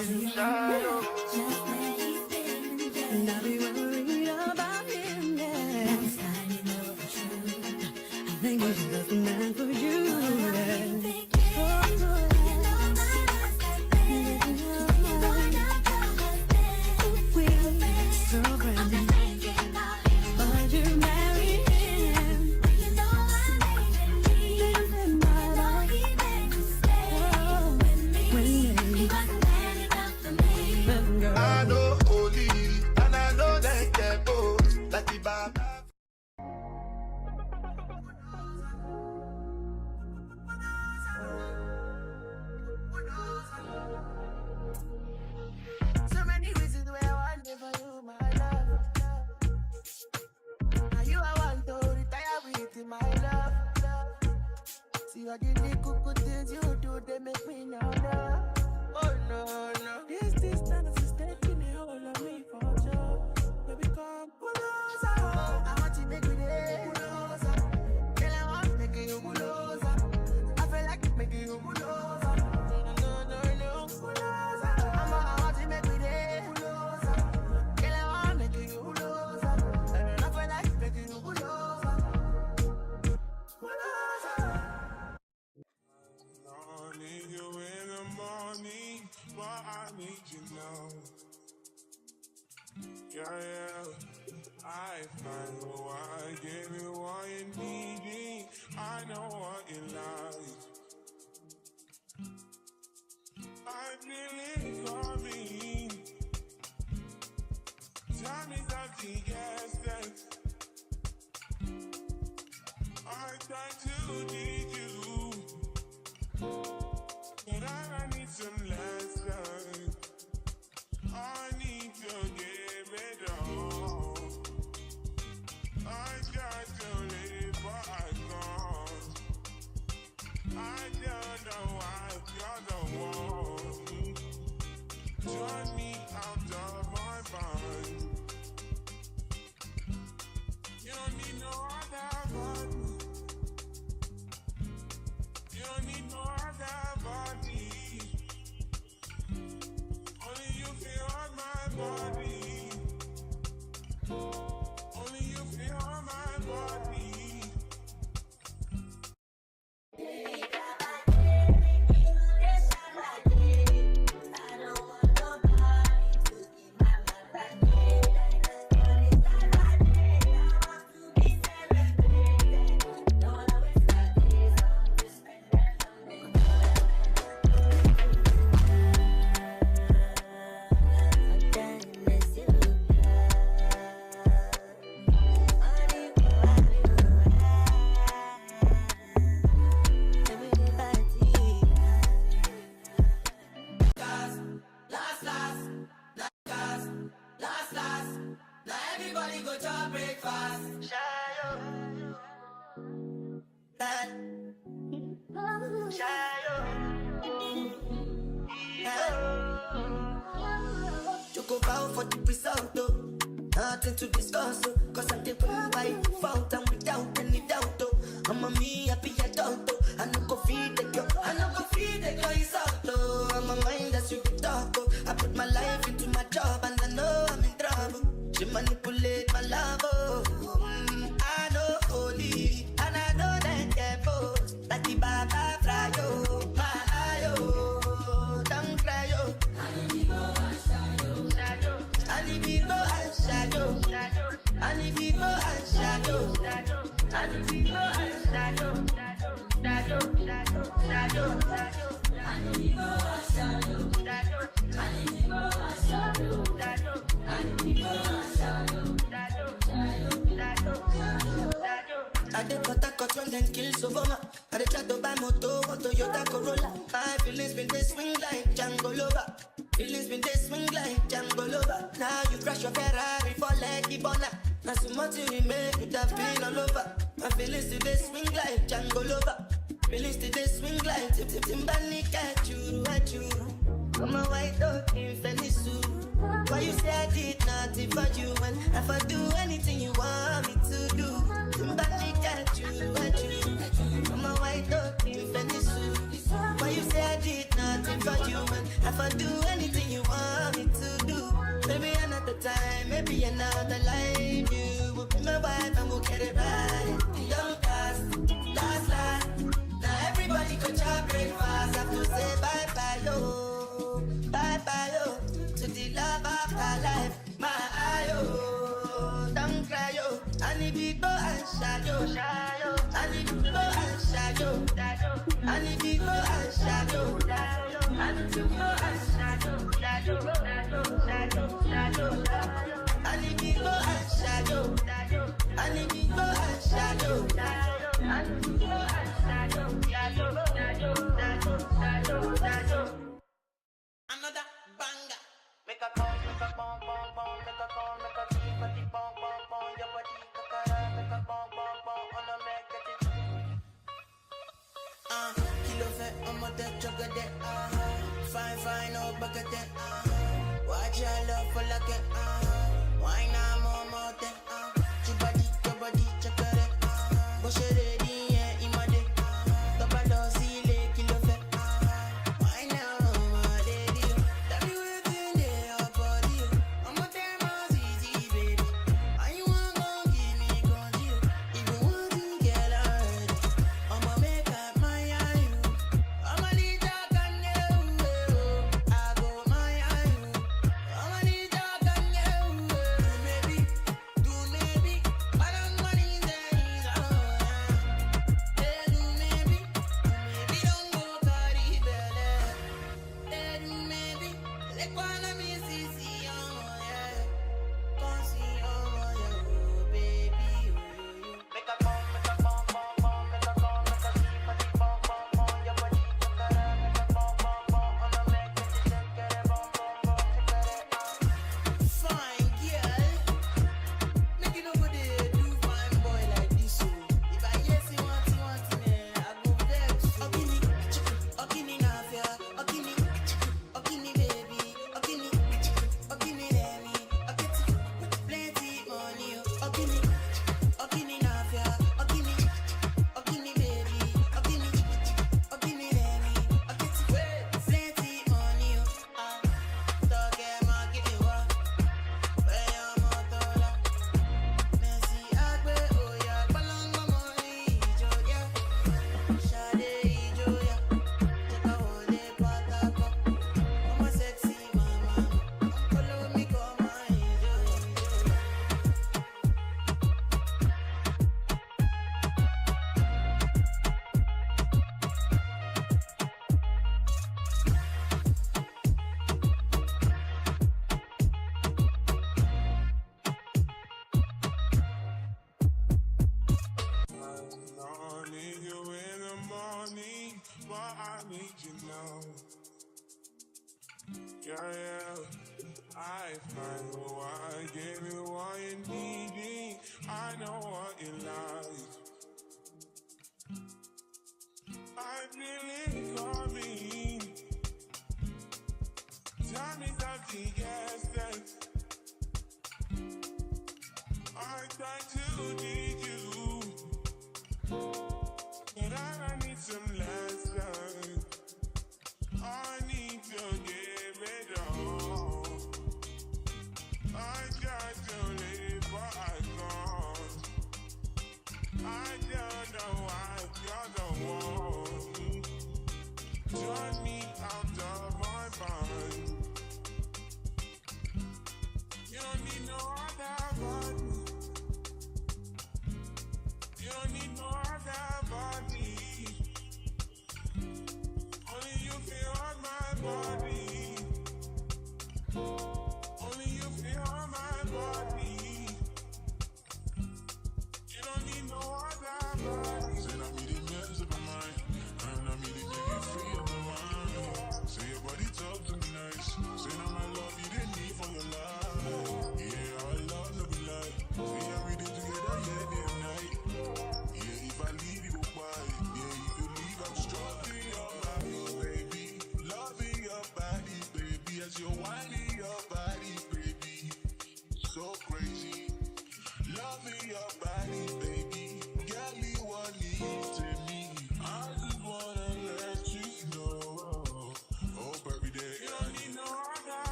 And I'll be worried about him, yeah. Next time you know the truth, I think he's just the man for you, yeah. I know holy, and I know they get both, like the Bible. So many reasons why I want it for you, my love. Now you I want to retire with you, my love. See all the little things you do, they make me know love. Oh no, no. This distance is taking a hold on me for sure. Baby, come pull us up. I want you to make me there. Pull us up. Girl, I want making you pull us up. I feel like making you pull us up. No. Pull us up. I want you to make me there. Pull us up. Girl, I want making you pull us up. I feel like making you pull us up. Pull us up. I need you in the morning, but I need you now. Yeah, I find why I give you what you need. I know what you like. I feel it coming. Time is something yes. I try to need you. But I need some lessons. I need to give it all. I got to live, but I can't. I don't know why you're the one. Turn me out of my mind. You don't need no other one. You don't need no other body. Only you feel on my body. Only you feel on my body. Everybody go to breakfast. You go bow for the result, though. Nothing to discuss, oh. Cause I did by default and without any doubt, oh. I'm a me happy adult, oh. I no go feed the girl, it's out, oh. I'm a mind that's you can talk, oh. I put my life into my job and I know I'm in trouble. She manipulate my love, oh. I know holy, and I know that they're both. Like the Baba fry, oh. My eye, oh. Don't cry, oh. I need go and shadow. I need go and shadow. I need go and shadow. I need go and shadow. I need go and shadow. I did what I got when then kill Sovoma. I did try to buy moto, Toyota Corolla. My feelings been they swing like Django Lover. Feelings been they swing like Django Lover. Now you crash your Ferrari for like Ibona. Now so much you make you have been all over. My feelings today swing like Django Lover. Feelings today swing like Timbani at you. I'm a white dog in Venice. Why you say I did nothing for you? And if I do anything you want me to do, Timbani at you. I'm a white dog in Venice. Why you say I did nothing for you? And if I do anything you everybody. Young cast, last line. Now everybody go chop breakfast. Have to say bye-bye, yo. Bye-bye, yo. To the love of my life. My ayo. Don't cry, yo. I need to go and shadow. I need to go and shadow. I need to go and shadow. I need to go and shadow. I need to go and shadow. I need to go and shadow. I need to go and shadow. Another banger. Make a call, make a bomb, bomb, bomb, make a call, make a keep a deep bomb, bomb, bomb, your body, kakara, make a bomb, bomb, bomb, on a make it. Kilo fat, I'm a dead chocolate, fine, fine, oh, bucket, watch your love for like it, why not more, your body, chocolate, bush it ready, yeah, in my day, double dose, kilo fat, why now, my lady, tell me within your body, I'm a damn easy, baby, and you want to give me control, if you want to get already, I'ma make up my you, I'ma need your gun, I go my you, I'ma need your gun, maybe, do maybe, but I'm money there, do maybe don't go carry belly, do maybe, like one of me see, yeah, come see, baby, make a bomb, make a bomb, bomb, bomb, make a call, make a keep a deep bomb, bomb, bomb, your body, kakara, make a bomb, bomb, bomb, on a make it, get it, bomb, bomb, bomb, fine girl, make it over there, do fine boy like this, so if I hear see want I go vex. Okini nafia, okini baby, okini demi, plenty money, okini nafia, okini baby, okini demi, plenty money, toke makiwa, weya motola, Messi agbe oya, palanga money, joya, shade joya, cheka wole patako, mama sexy mama, follow me come on, joya. I need you in the morning, but I need you now. Yeah, I find what I give you what you need. I know what you like. I feel it coming. Tell me something, yes, yes. I try to need you, but I need some lessons. I need to give it all. I try to live, but I can't. I don't know why you're the one. Turn me out of my mind. You don't need no other body. You don't need no other body.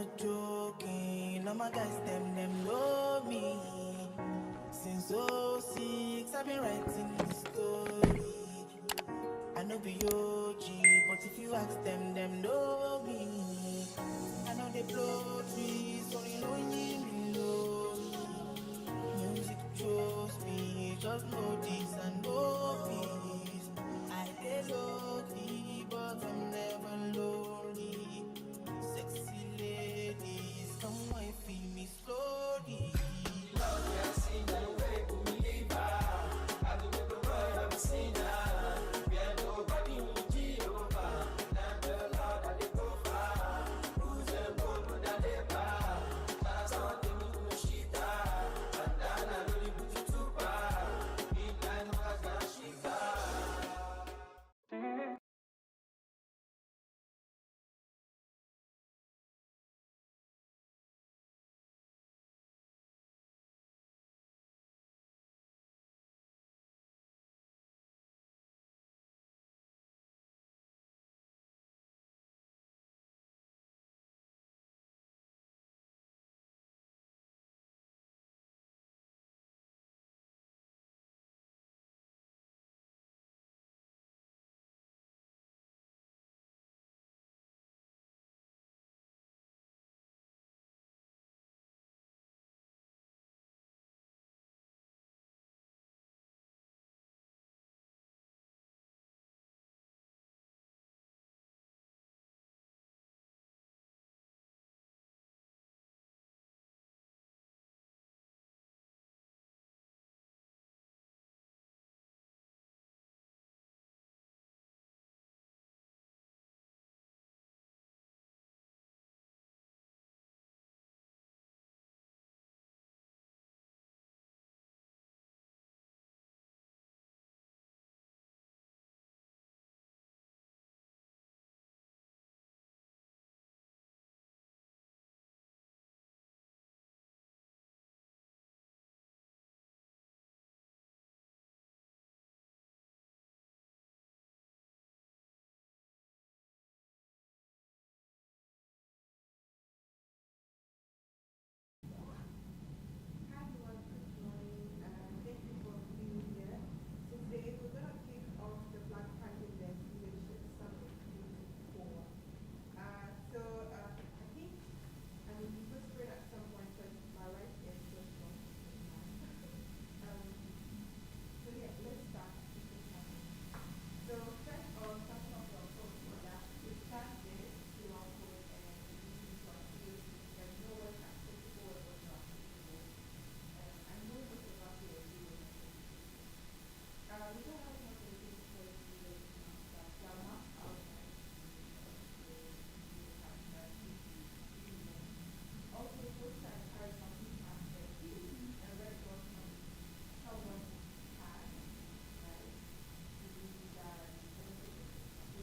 not joking. All my guys, them know me. Since '06, I've been writing this story. I know be OG, but if you ask them know me. I know they blow trees, only know me know. Music chose me, just know this and know peace. I get lucky, but I'm never lonely. Sexy ladies, come and feel me slowly.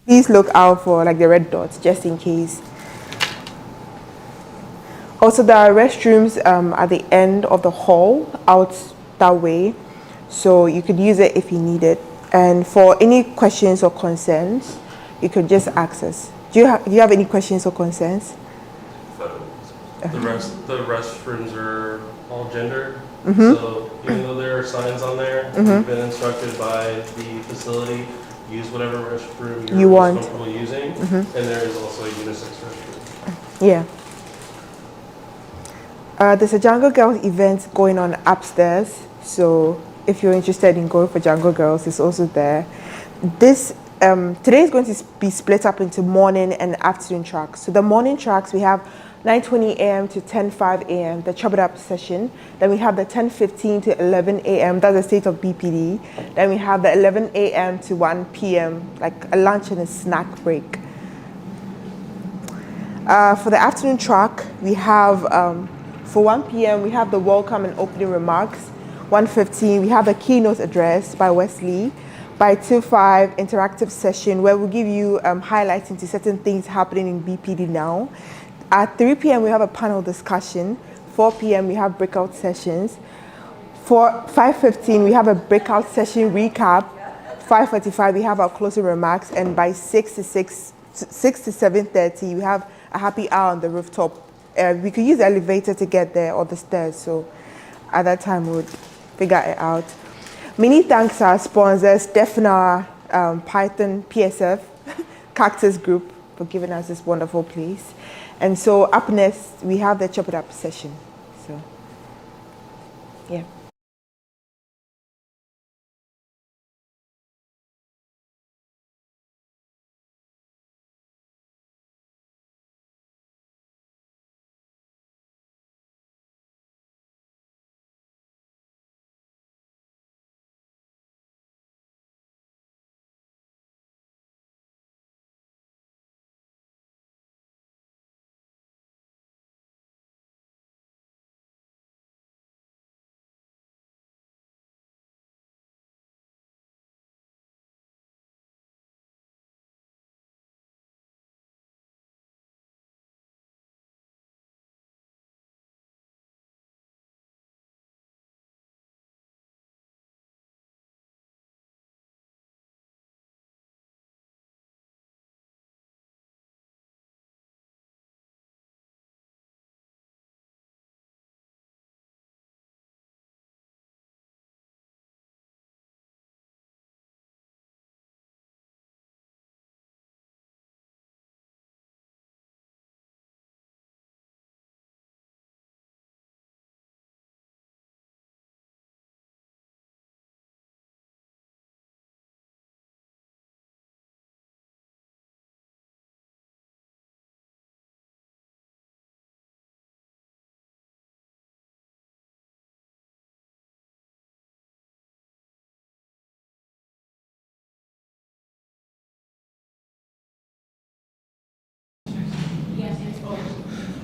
Please look out for like the red dots just in case. Also, there are restrooms at the end of the hall out that way, so you could use it if you need it. And for any questions or concerns, you could just ask us. Do you have any questions or concerns? The restrooms are all gender. So even though there are signs on there, you've been instructed by the facility, use whatever restroom you're most comfortable using. And there is also a unisex restroom. Yeah. There's a Jungle Girls event going on upstairs. So if you're interested in going for Jungle Girls, it's also there. This today is going to be split up into morning and afternoon tracks. So the morning tracks, we have 9:20 a.m. to 10:05 a.m., the Chop It Up session. Then we have the 10:15 to 11 a.m., that's the state of BPD. Then we have the 11 a.m. to 1 p.m., like a lunch and a snack break. For the afternoon track, we have, for 1 p.m., we have the welcome and opening remarks. 1:15, we have the keynote address by Wesley. By 2:05, interactive session where we'll give you highlights into certain things happening in BPD now. At 3 p.m., we have a panel discussion. 4 p.m., we have breakout sessions. For 5:15, we have a breakout session recap. 5:45, we have our closing remarks. And by 6 to 7:30, we have a happy hour on the rooftop we could use the elevator to get there or the stairs. So at that time, we would figure it out. Many thanks to our sponsors, Defna, Python, PSF, Cactus Group, for giving us this wonderful place. And so up next, we have the Chop It Up session. So, yeah.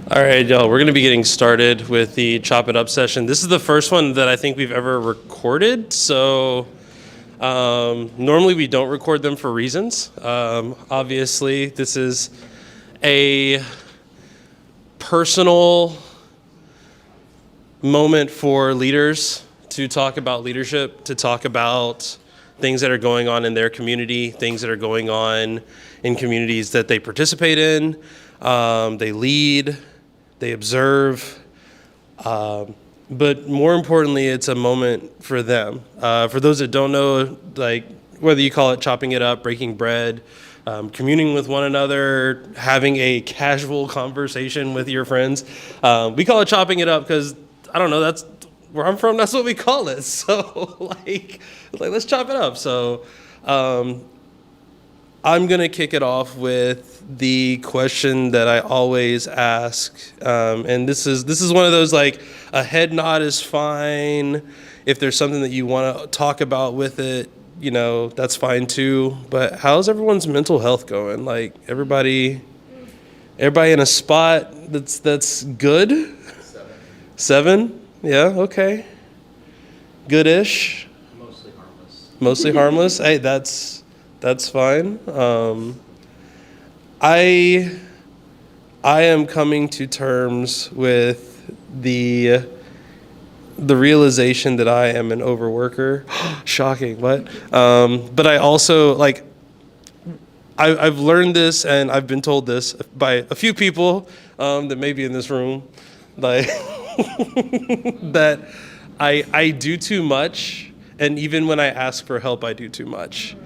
All right, y'all, we're going to be getting started with the Chop It Up session. This is the first one that I think we've ever recorded, so normally we don't record them for reasons. Obviously, this is a personal moment for leaders to talk about leadership, to talk about things that are going on in their community, things that are going on in communities that they participate in, they lead, they observe, but more importantly, it's a moment for them. For those that don't know, like whether you call it chopping it up, breaking bread, communing with one another, having a casual conversation with your friends, we call it chopping it up because, I don't know, that's where I'm from, that's what we call it. So like let's chop it up. So I'm going to kick it off with the question that I always ask. And this is one of those, like, a head nod is fine. If there's something that you want to talk about with it, you know, that's fine too. But how's everyone's mental health going? Like, everybody in a spot that's good? 7? Yeah, okay. Good-ish. Mostly harmless. Hey, that's fine. I am coming to terms with the realization that I am an overworker. Shocking, what? But I also, like, I've learned this, and I've been told this by a few people that may be in this room, like that I do too much, and even when I ask for help, I do too much.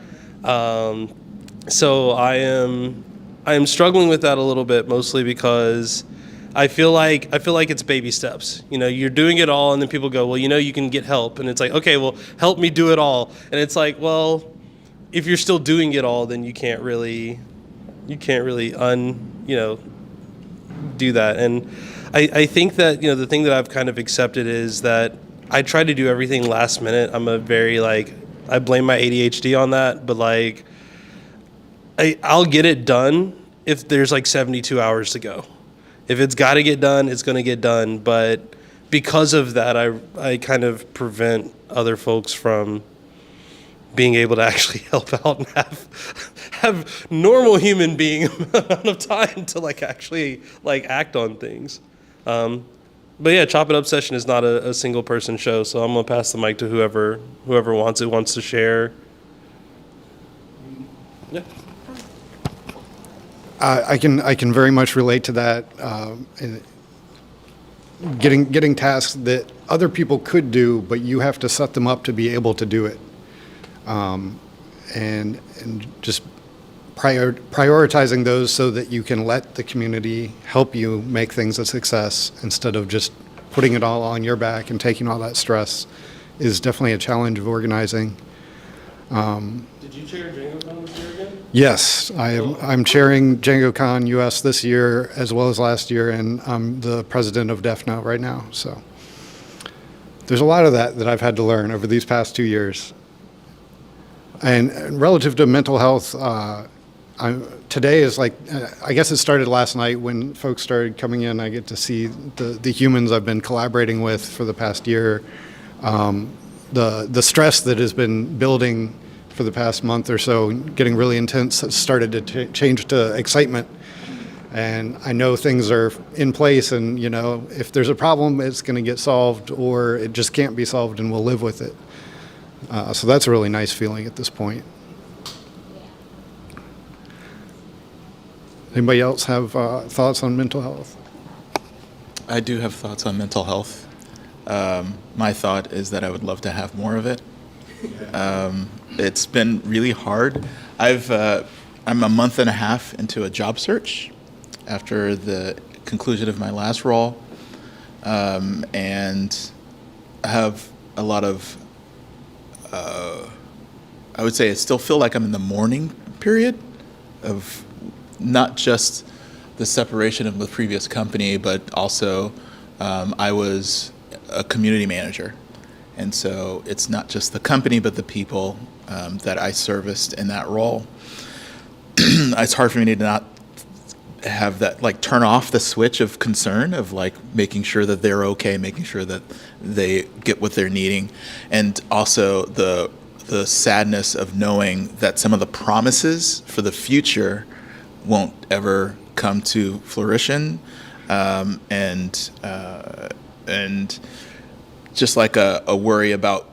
So I am struggling with that a little bit, mostly because I feel like it's baby steps. You know, you're doing it all, and then people go, well, you know, you can get help, and it's like, okay, well, help me do it all, and it's like, well, if you're still doing it all, then you can't really do that. And I think that, you know, the thing that I've kind of accepted is that I try to do everything last minute. I'm a very, like, I blame my ADHD on that, but like I'll get it done if there's like 72 hours to go. If it's got to get done, it's going to get done. But because of that, I kind of prevent other folks from being able to actually help out and have normal human being amount of time to like actually like act on things. But yeah, Chop It Up session is not a single person show, so I'm gonna pass the mic to whoever wants to share. Yeah. I can very much relate to that. getting tasks that other people could do, but you have to set them up to be able to do it. And just prioritizing those so that you can let the community help you make things a success instead of just putting it all on your back and taking all that stress is definitely a challenge of organizing. Did you chair DjangoCon this year again? Yes, I'm chairing DjangoCon US this year as well as last year, and I'm the president of DEFNA right now. So there's a lot of that I've had to learn over these past 2 years. And relative to mental health, today is like, I guess it started last night when folks started coming in. I get to see the humans I've been collaborating with for the past year. The stress that has been building for the past month or so, getting really intense, has started to change to excitement. And I know things are in place, and if there's a problem, it's going to get solved, or it just can't be solved, and we'll live with it. So that's a really nice feeling at this point. Anybody else have thoughts on mental health? I do have thoughts on mental health. My thought is that I would love to have more of it. It's been really hard. I'm a month and a half into a job search after the conclusion of my last role, and I have a lot of, I would say I still feel like I'm in the mourning period of not just the separation of the previous company, but also I was a community manager. And so it's not just the company, but the people that I serviced in that role. It's hard for me to not have that, like, turn off the switch of concern of, like, making sure that they're okay, making sure that they get what they're needing. And also the sadness of knowing that some of the promises for the future won't ever come to fruition. And just like a worry about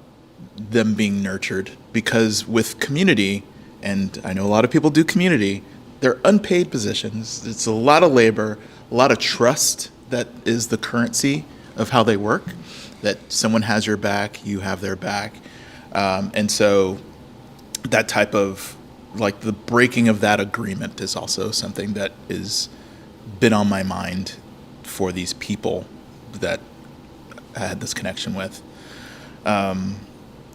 them being nurtured, because with community, and I know a lot of people do community, they're unpaid positions. It's a lot of labor, a lot of trust that is the currency of how they work, that someone has your back, you have their back. And so that type of, like, the breaking of that agreement is also something that is been on my mind for these people that I had this connection with.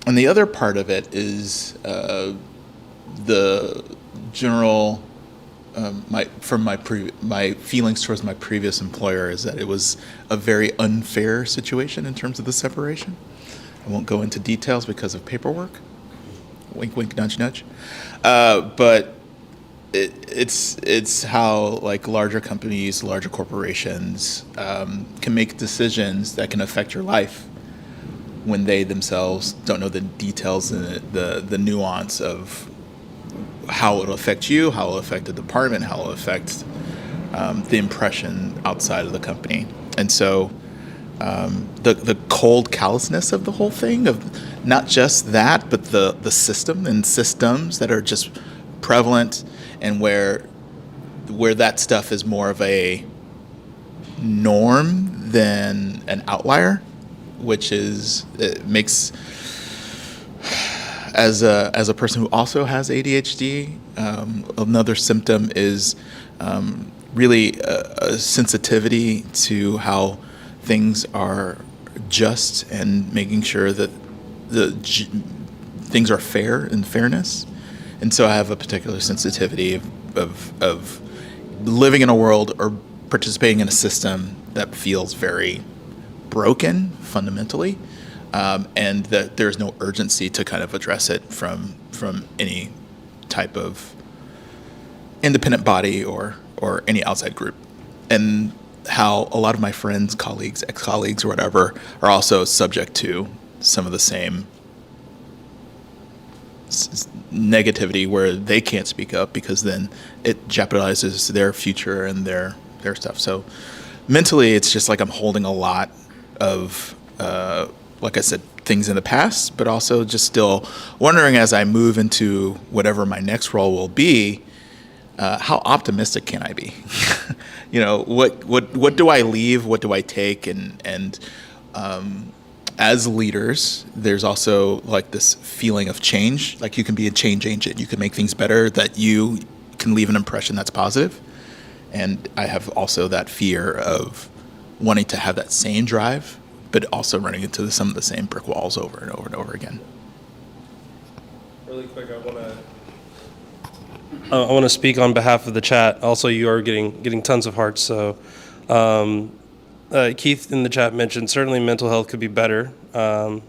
And the other part of it is the general, my feelings towards my previous employer is that it was a very unfair situation in terms of the separation. I won't go into details because of paperwork. Wink, wink, nudge, nudge. But it's how, like, larger companies, larger corporations can make decisions that can affect your life when they themselves don't know the details and the nuance of how it'll affect you, how it'll affect the department, how it'll affect the impression outside of the company. And so the cold callousness of the whole thing, of not just that, but the system and systems that are just prevalent, and where that stuff is more of a norm than an outlier, which is, it makes, as a person who also has ADHD, another symptom is really a sensitivity to how things are just, and making sure that things are fair and fairness. And so I have a particular sensitivity of living in a world or participating in a system that feels very broken fundamentally, and that there's no urgency to kind of address it from any type of independent body or any outside group. And how a lot of my friends, colleagues, ex-colleagues or whatever are also subject to some of the same negativity, where they can't speak up because then it jeopardizes their future and their stuff. So mentally, it's just like I'm holding a lot of, like I said, things in the past, but also just still wondering, as I move into whatever my next role will be, how optimistic can I be? What do I leave? What do I take? And as leaders, there's also like this feeling of change. Like you can be a change agent. You can make things better, that you can leave an impression that's positive. And I have also that fear of wanting to have that same drive, but also running into some of the same brick walls over and over and over again. Really quick, I want to speak on behalf of the chat. Also, you are getting tons of hearts. So, Keith in the chat mentioned certainly mental health could be better. Some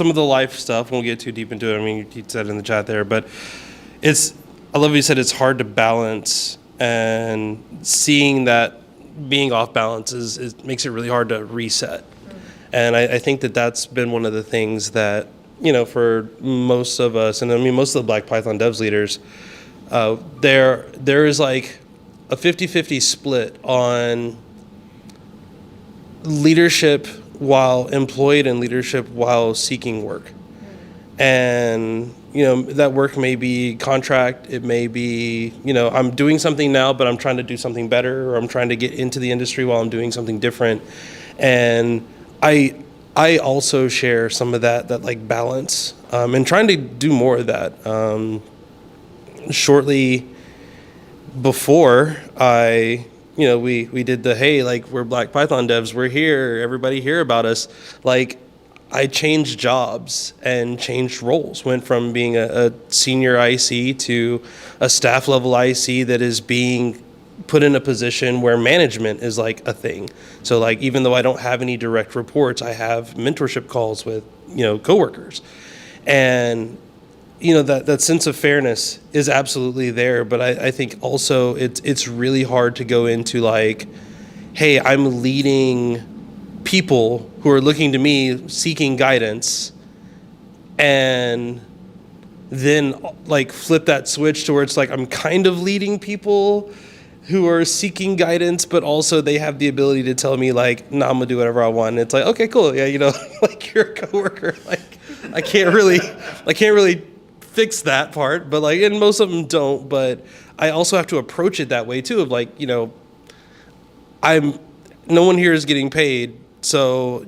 of the life stuff, won't get too deep into it. I mean, he said in the chat there, but I love what you said, it's hard to balance, and seeing that being off balance makes it really hard to reset. And I think that's been one of the things that, for most of us, and I mean most of the Black Python devs leaders, there is like a 50-50 split on leadership while employed and leadership while seeking work. And that work may be contract, it may be, I'm doing something now, but I'm trying to do something better, or I'm trying to get into the industry while I'm doing something different. And I also share some of that like balance, and trying to do more of that. Shortly before we did the, hey, like, we're Black Python devs, we're here, everybody hear about us. Like, I changed jobs and changed roles, went from being a senior IC to a staff level IC that is being put in a position where management is like a thing. So like, even though I don't have any direct reports, I have mentorship calls with, coworkers. And, that sense of fairness is absolutely there. But I think also it's really hard to go into like, hey, I'm leading people who are looking to me seeking guidance, and then like flip that switch to where it's like I'm kind of leading people who are seeking guidance, but also they have the ability to tell me like, nah, I'm gonna do whatever I want. And it's like, okay, cool, yeah, like you're a coworker, like I can't really fix that part, but like, and most of them don't. But I also have to approach it that way too, of like, no one here is getting paid. So,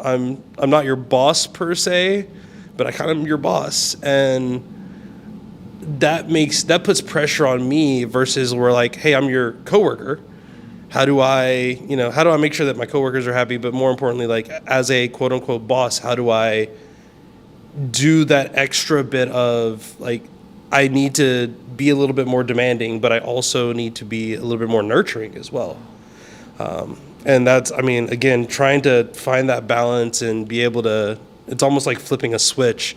I'm not your boss per se, but I kind of am your boss. And that puts pressure on me versus where like, hey, I'm your coworker. How do I make sure that my coworkers are happy? But more importantly, like as a quote unquote boss, how do I do that extra bit of like, I need to be a little bit more demanding, but I also need to be a little bit more nurturing as well. And that's, again, trying to find that balance and be able to, it's almost like flipping a switch.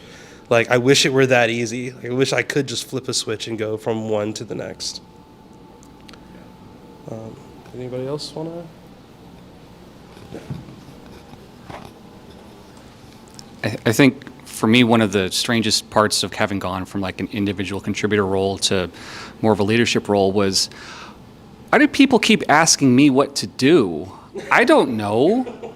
Like, I wish it were that easy. Like, I wish I could just flip a switch and go from one to the next. Anybody else want to? I think for me, one of the strangest parts of having gone from like an individual contributor role to more of a leadership role was, why do people keep asking me what to do? I don't know.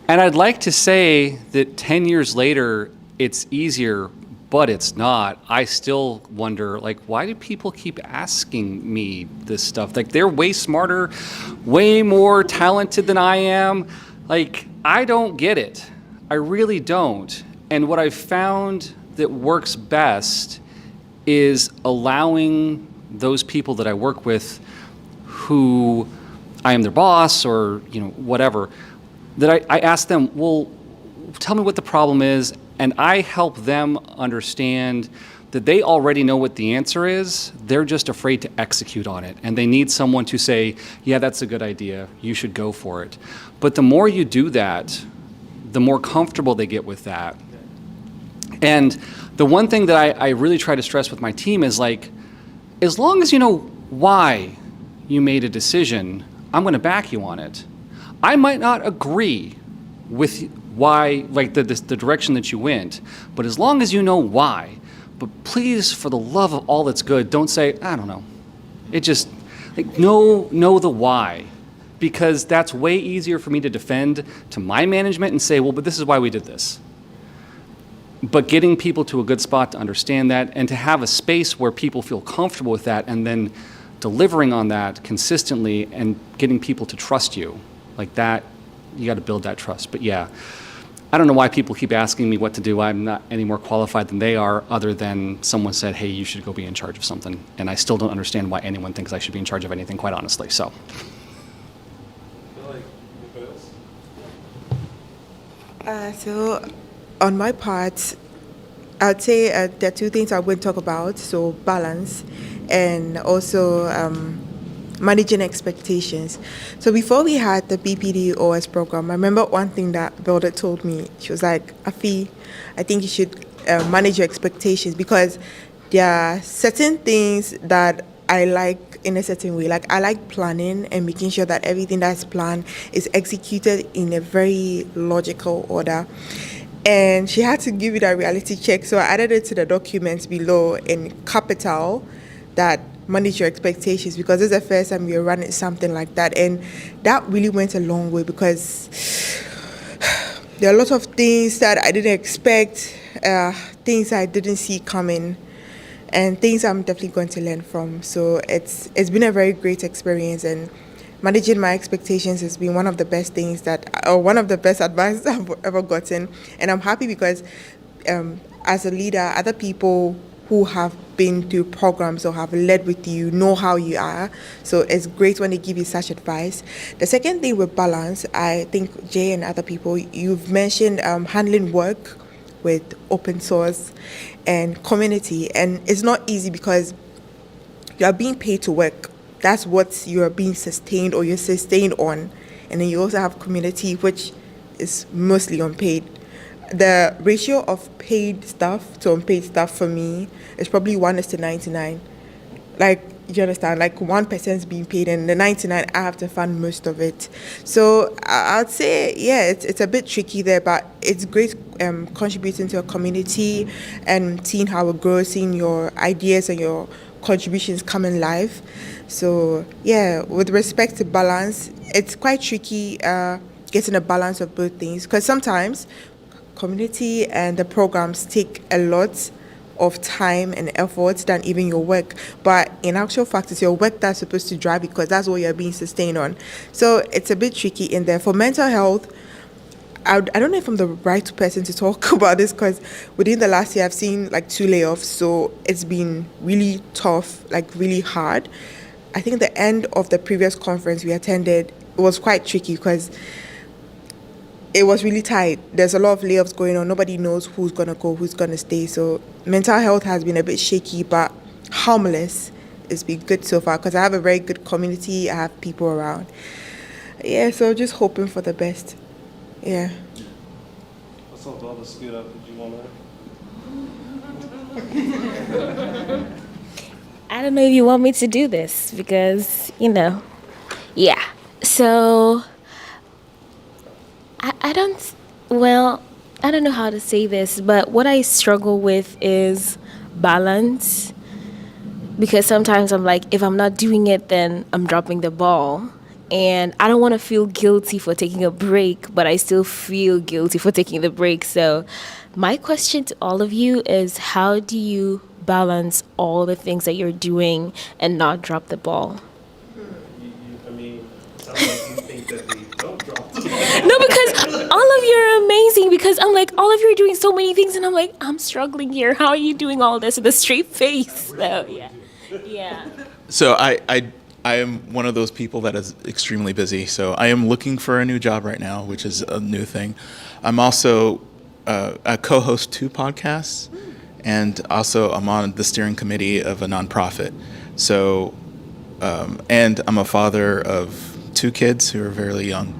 And I'd like to say that 10 years later, it's easier, but it's not. I still wonder, like, why do people keep asking me this stuff? Like, they're way smarter, way more talented than I am. Like, I don't get it. I really don't. And what I've found that works best is allowing those people that I work with who I am their boss or, whatever, that I ask them, well, tell me what the problem is, and I help them understand that they already know what the answer is. They're just afraid to execute on it, and they need someone to say, yeah, that's a good idea, you should go for it. But the more you do that, the more comfortable they get with that. And the one thing that I really try to stress with my team is like, as long as you know why you made a decision, I'm going to back you on it. I might not agree with why, like the direction that you went, but as long as you know why, but please, for the love of all that's good, don't say, I don't know. It just, like, know the why, because that's way easier for me to defend to my management and say, well, but this is why we did this. but getting people to a good spot to understand that and to have a space where people feel comfortable with that and then delivering on that consistently and getting people to trust you like that, you got to build that trust. But yeah, I don't know why people keep asking me what to do. I'm not any more qualified than they are, other than someone said, hey, you should go be in charge of something. And I still don't understand why anyone thinks I should be in charge of anything, quite honestly. So. So on my part, I'd say there are two things I'm going to talk about. So balance and also managing expectations. So before we had the BPD OS program, I remember one thing that Belda told me. She was like, Afi, I think you should manage your expectations, because there are certain things that I like in a certain way. Like I like planning and making sure that everything that's planned is executed in a very logical order. And she had to give me that reality check. So I added it to the documents below in capital, that manage your expectations, because this is the first time we're running something like that. And that really went a long way, because there are a lot of things that I didn't expect, things I didn't see coming, and things I'm definitely going to learn from. So it's been a very great experience, and managing my expectations has been one of the best things or one of the best advice I've ever gotten. And I'm happy because as a leader, other people who have been through programs or have led with you know how you are. So it's great when they give you such advice. The second thing with balance, I think Jay and other people, you've mentioned handling work with open source and community. And it's not easy because you are being paid to work. That's what you're being sustained, or you're sustained on. And then you also have community, which is mostly unpaid. The ratio of paid stuff to unpaid stuff for me is probably 1:99. Like, you understand? Like 1% being paid, and the 99 I have to fund most of it. So I'd say, yeah, it's a bit tricky there, but it's great contributing to a community and seeing how it grows, seeing your ideas and your contributions coming live. So yeah, with respect to balance, it's quite tricky getting a balance of both things, because sometimes community and the programs take a lot of time and effort than even your work. But in actual fact, it's your work that's supposed to drive, because that's what you're being sustained on. So it's a bit tricky in there. For mental health, I don't know if I'm the right person to talk about this, because within the last year, I've seen like 2 layoffs. So it's been really tough, like really hard. I think the end of the previous conference we attended, it was quite tricky because it was really tight. There's a lot of layoffs going on. Nobody knows who's going to go, who's going to stay. So mental health has been a bit shaky, but harmless. It's been good so far because I have a very good community. I have people around. Yeah, so just hoping for the best. Yeah. I saw Velda scoot up. Did you want to? I don't know if you want me to do this because, yeah. So, I don't know how to say this, but what I struggle with is balance, because sometimes I'm like, if I'm not doing it, then I'm dropping the ball. And I don't want to feel guilty for taking a break, but I still feel guilty for taking the break. So my question to all of you is, how do you balance all the things that you're doing and not drop the ball? I mean, it sounds like you think that we don't drop the ball. No, because all of you are amazing, because I'm like, all of you are doing so many things, and I'm like, I'm struggling here. How are you doing all this with a straight face? So, yeah. So I am one of those people that is extremely busy. So I am looking for a new job right now, which is a new thing. I'm also I co-host 2 podcasts, and also I'm on the steering committee of a nonprofit. So, and I'm a father of 2 kids who are very young.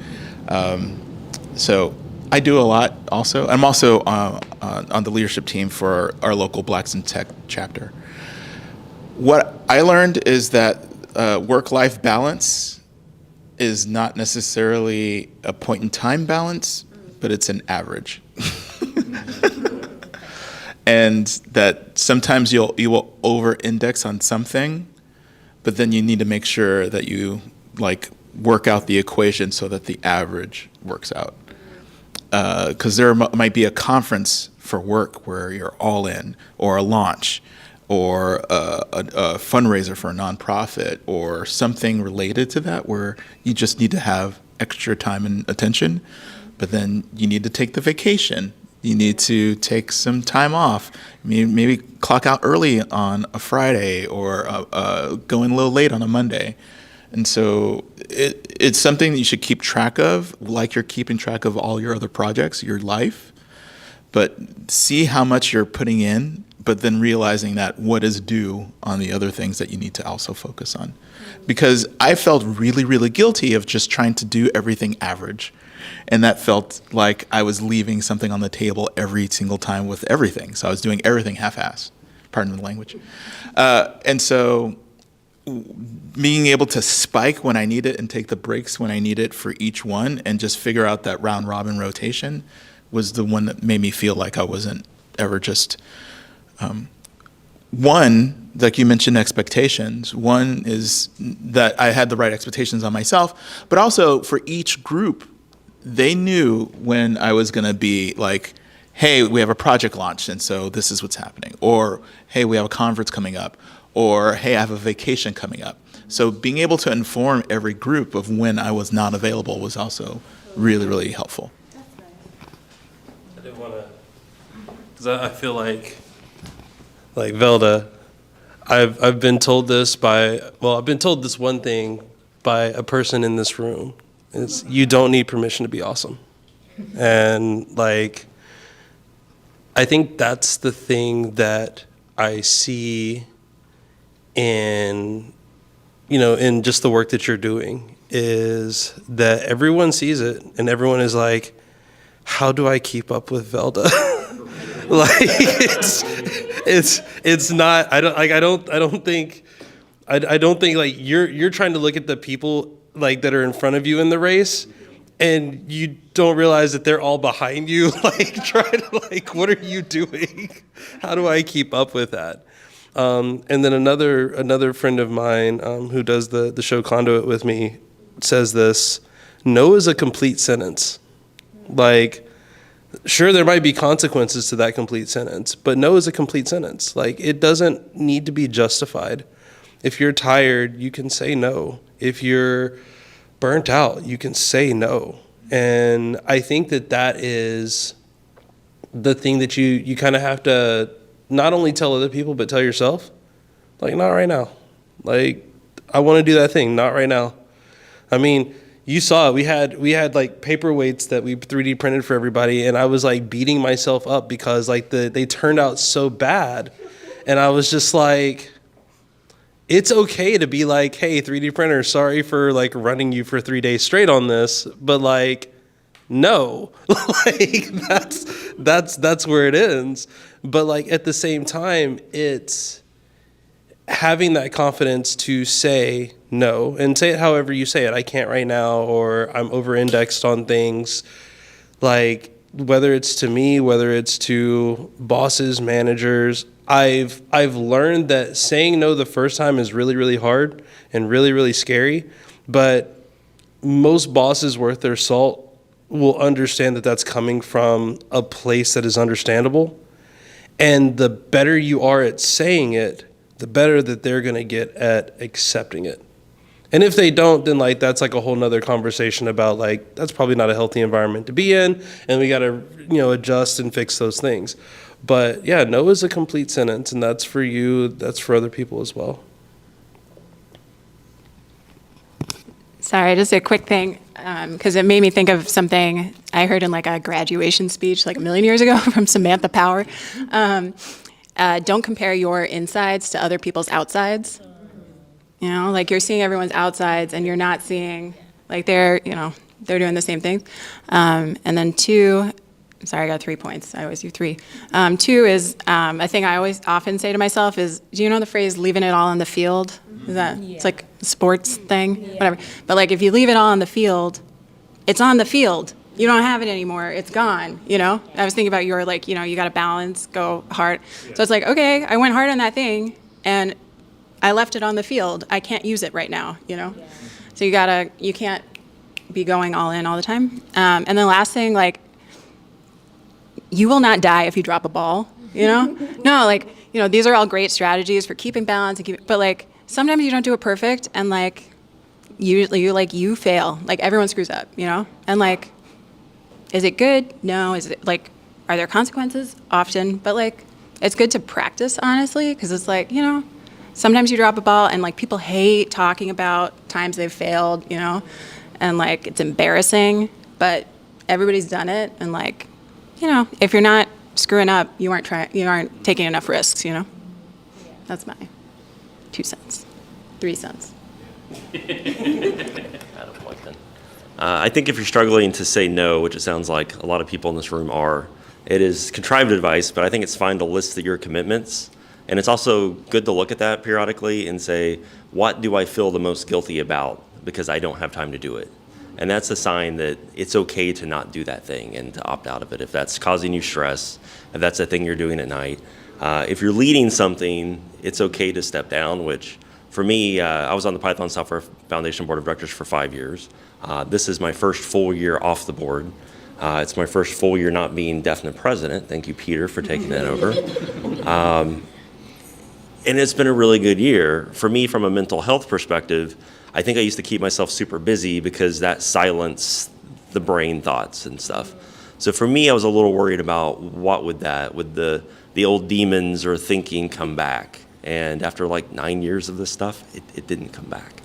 So I do a lot also. I'm also on the leadership team for our local Blacks in Tech chapter. What I learned is that work-life balance is not necessarily a point-in-time balance, but it's an average. And that sometimes you will over-index on something, but then you need to make sure that you work out the equation so that the average works out. Because there might be a conference for work where you're all in, or a launch, or a fundraiser for a nonprofit, or something related to that where you just need to have extra time and attention, but then you need to take the vacation. You need to take some time off. Maybe clock out early on a Friday, or go in a little late on a Monday. And so it's something that you should keep track of, like you're keeping track of all your other projects, your life. But see how much you're putting in, but then realizing that what is due on the other things that you need to also focus on. Because I felt really, really guilty of just trying to do everything average. And that felt like I was leaving something on the table every single time with everything. So I was doing everything half-assed, pardon the language. And so being able to spike when I need it and take the breaks when I need it for each one, and just figure out that round robin rotation, was the one that made me feel like I wasn't ever just, one, like you mentioned, expectations. One is that I had the right expectations on myself, but also for each group, they knew when I was gonna be like, hey, we have a project launch, and so this is what's happening. Or, hey, we have a conference coming up. Or, hey, I have a vacation coming up. So being able to inform every group of when I was not available was also really, really helpful. I didn't want to, because I feel like Velda, I've been told this I've been told this one thing by a person in this room. It's, you don't need permission to be awesome. And like, I think that's the thing that I see in just the work that you're doing, is that everyone sees it and everyone is like, how do I keep up with Velda? Like it's not, I don't think like you're trying to look at the people like that are in front of you in the race, and you don't realize that they're all behind you, like trying to like, what are you doing? How do I keep up with that? And then another friend of mine who does the show Conduit with me says this: no is a complete sentence. Like, sure, there might be consequences to that complete sentence, but no is a complete sentence. Like, it doesn't need to be justified. If you're tired, you can say no. If you're burnt out, you can say no. And I think that is the thing that you kind of have to not only tell other people, but tell yourself, like, not right now. Like, I want to do that thing, not right now. I mean, you saw it. We had like paperweights that we 3D printed for everybody, and I was like beating myself up because like they turned out so bad. And I was just like, it's okay to be like, hey, 3D printer, sorry for like running you for 3 days straight on this, but like, no, like that's where it ends. But like at the same time, it's having that confidence to say no, and say it however you say it. I can't right now, or I'm over-indexed on things. Like, whether it's to me, whether it's to bosses, managers, I've learned that saying no the first time is really, really hard and really, really scary. But most bosses worth their salt will understand that that's coming from a place that is understandable. And the better you are at saying it, the better that they're going to get at accepting it. And if they don't, then like that's like a whole nother conversation about like, that's probably not a healthy environment to be in, and we got to, adjust and fix those things. But yeah, no is a complete sentence, and that's for you, that's for other people as well. Sorry, just a quick thing, because it made me think of something I heard in like a graduation speech like a million years ago from Samantha Power. Don't compare your insides to other people's outsides. Like you're seeing everyone's outsides and you're not seeing like they're doing the same thing. And then 2, sorry, I got 3 points. I always do 3. 2 is a thing I always often say to myself is, do you know the phrase leaving it all on the field? Is that, it's like a sports thing, whatever. But like if you leave it all on the field, it's on the field. You don't have it anymore. It's gone, I was thinking about your like, you got to balance, go hard. So it's like, okay, I went hard on that thing and I left it on the field. I can't use it right now, So you can't be going all in all the time. And then last thing, like, you will not die if you drop a ball, you know? No, like, you know, these are all great strategies for keeping balance and but like sometimes you don't do it perfect and like you fail. Like everyone screws up, you know? And like, is it good? No. Is it like, are there consequences? Often. But like, it's good to practice, honestly, because it's like, you know, sometimes you drop a ball and like people hate talking about times they've failed, you know? And like, it's embarrassing, but everybody's done it. And like, you know, if you're not screwing up, you aren't taking enough risks, you know? That's my 2 cents, 3 cents. I think if you're struggling to say no, which it sounds like a lot of people in this room are, it is contrived advice, but I think it's fine to list your commitments. And it's also good to look at that periodically and say, what do I feel the most guilty about because I don't have time to do it? And that's a sign that it's okay to not do that thing and to opt out of it if that's causing you stress, if that's a thing you're doing at night. If you're leading something, it's okay to step down, which for me, I was on the Python Software Foundation Board of Directors for 5 years. This is my first full year off the board. It's my first full year not being definite president. Thank you, Peter, for taking that over. And it's been a really good year. For me, from a mental health perspective, I think I used to keep myself super busy because that silenced the brain thoughts and stuff. So for me, I was a little worried about would the old demons or thinking come back? And after like 9 years of this stuff, it didn't come back.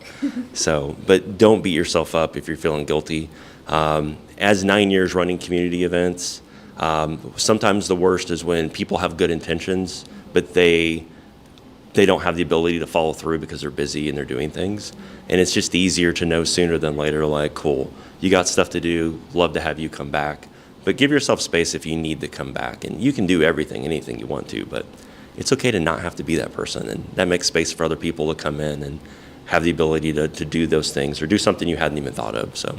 So, but don't beat yourself up if you're feeling guilty. As 9 years running community events, sometimes the worst is when people have good intentions, but they don't have the ability to follow through because they're busy and they're doing things. And it's just easier to know sooner than later, like, cool, you got stuff to do, love to have you come back. But give yourself space if you need to come back. And you can do anything you want to, but it's okay to not have to be that person. And that makes space for other people to come in and have the ability to do those things or do something you hadn't even thought of. So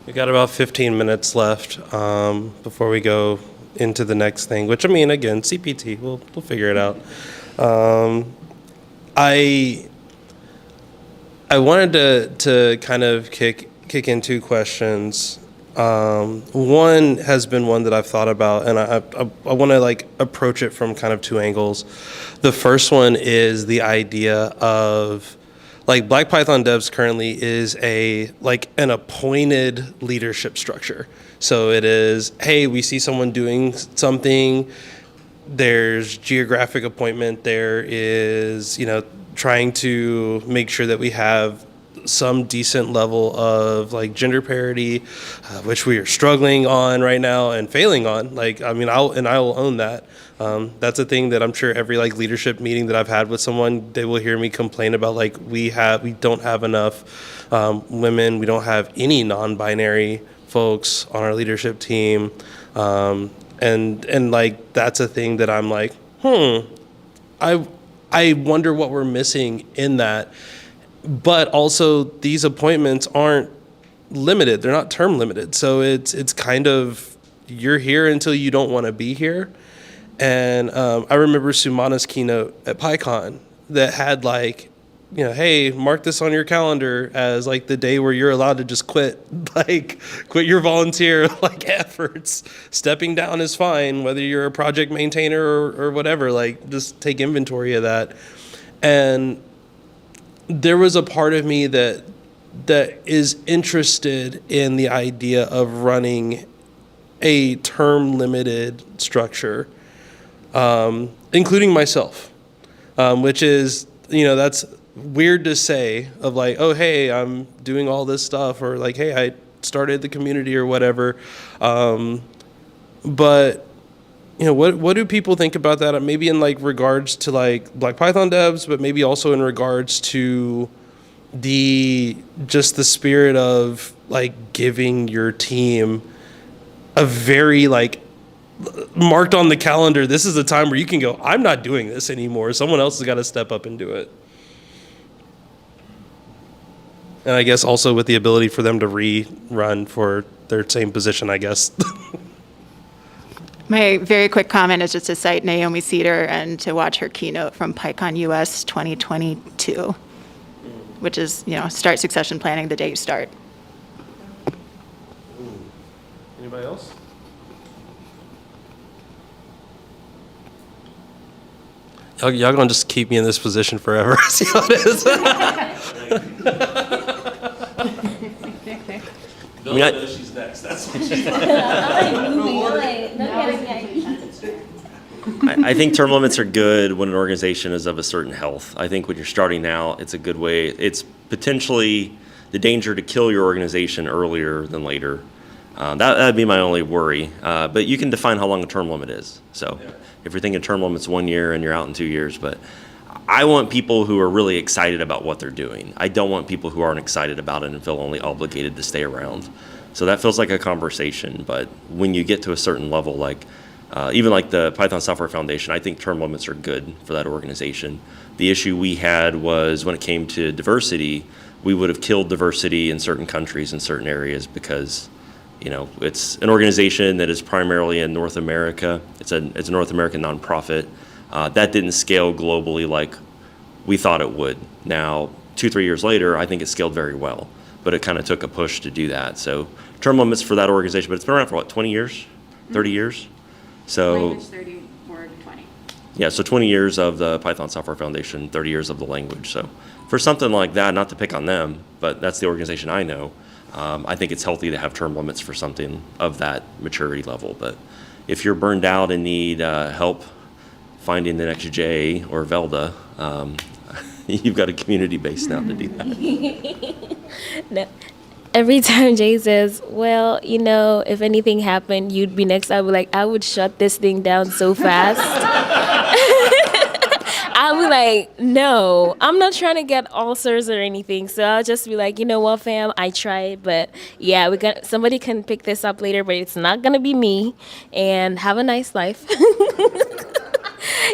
we got about 15 minutes left before we go into the next thing, which I mean, again, CPT, we'll figure it out. I wanted to kind of kick in 2 questions. One has been one that I've thought about, and I want to like approach it from kind of 2 angles. The first one is the idea of like Black Python Devs currently is an appointed leadership structure. So it is, hey, we see someone doing something, there's geographic appointment, there is, you know, trying to make sure that we have some decent level of like gender parity, which we are struggling on right now and failing on. Like, I mean, I will own that. That's a thing that I'm sure every like leadership meeting that I've had with someone, they will hear me complain about, like, we don't have enough women, we don't have any non-binary folks on our leadership team. And like, that's a thing that I'm like, I wonder what we're missing in that. But also, these appointments aren't limited. They're not term limited. So it's kind of, you're here until you don't want to be here. And I remember Sumana's keynote at PyCon that had like, you know, hey, mark this on your calendar as like the day where you're allowed to just quit your volunteer like efforts. Stepping down is fine, whether you're a project maintainer or whatever, like just take inventory of that. And there was a part of me that is interested in the idea of running a term limited structure, including myself, which is, you know, that's weird to say of like, oh, hey, I'm doing all this stuff, or like, hey, I started the community or whatever. But you know, what do people think about that? Maybe in like regards to like Black Python devs, but maybe also in regards to the spirit of like giving your team a very like marked on the calendar. This is a time where you can go, I'm not doing this anymore. Someone else has got to step up and do it. And I guess also with the ability for them to rerun for their same position, I guess. My very quick comment is just to cite Naomi Cedar and to watch her keynote from PyCon US 2022, which is, you know, start succession planning the day you start. Y'all gonna just keep me in this position forever? See how it is? I mean, I- she's next. That's what I think term limits are good when an organization is of a certain health. I think when you're starting out, it's a good way. It's potentially the danger to kill your organization earlier than later. That'd be my only worry. But you can define how long a term limit is. So if you're thinking term limit's 1 year and you're out in 2 years, but I want people who are really excited about what they're doing. I don't want people who aren't excited about it and feel only obligated to stay around. So that feels like a conversation. But when you get to a certain level, like even like the Python Software Foundation, I think term limits are good for that organization. The issue we had was when it came to diversity, we would have killed diversity in certain countries, in certain areas, because it's an organization that is primarily in North America. It's a North American nonprofit. That didn't scale globally like we thought it would. Now, 2-3 years later, I think it scaled very well, but it kind of took a push to do that. So term limits for that organization, but it's been around for 20 years, 30 years? So Language 30 or 20. yeah, so 20 years of the Python Software Foundation, 30 years of the language. So for something like that, not to pick on them, but that's the organization I know, I think it's healthy to have term limits for something of that maturity level. But if you're burned out and need help finding the next J or Velda, you've got a community base now to do that. No. Every time Jay says, well, if anything happened, you'd be next, I'd be like, I would shut this thing down so fast. I'll be like, no, I'm not trying to get ulcers or anything. So I'll just be like, you know what, fam, I tried, but yeah, somebody can pick this up later, but it's not gonna be me. And have a nice life.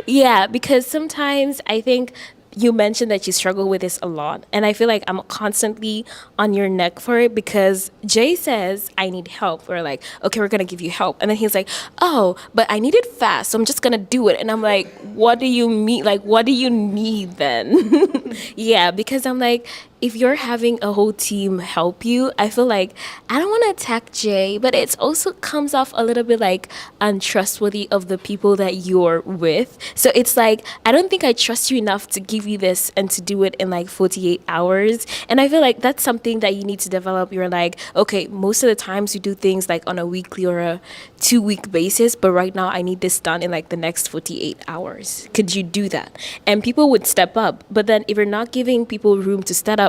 Yeah, because sometimes I think you mentioned that you struggle with this a lot. And I feel like I'm constantly on your neck for it because Jay says, I need help. We're like, okay, we're going to give you help. And then he's like, oh, but I need it fast, so I'm just going to do it. And I'm like, what do you mean? Like, what do you need then? Yeah, because I'm like, if you're having a whole team help you, I feel like I don't want to attack Jay, but it also comes off a little bit like untrustworthy of the people that you're with. So it's like, I don't think I trust you enough to give you this and to do it in like 48 hours. And I feel like that's something that you need to develop. You're like, okay, most of the times you do things like on a weekly or a 2-week basis, but right now I need this done in like the next 48 hours. Could you do that? And people would step up. But then if you're not giving people room to step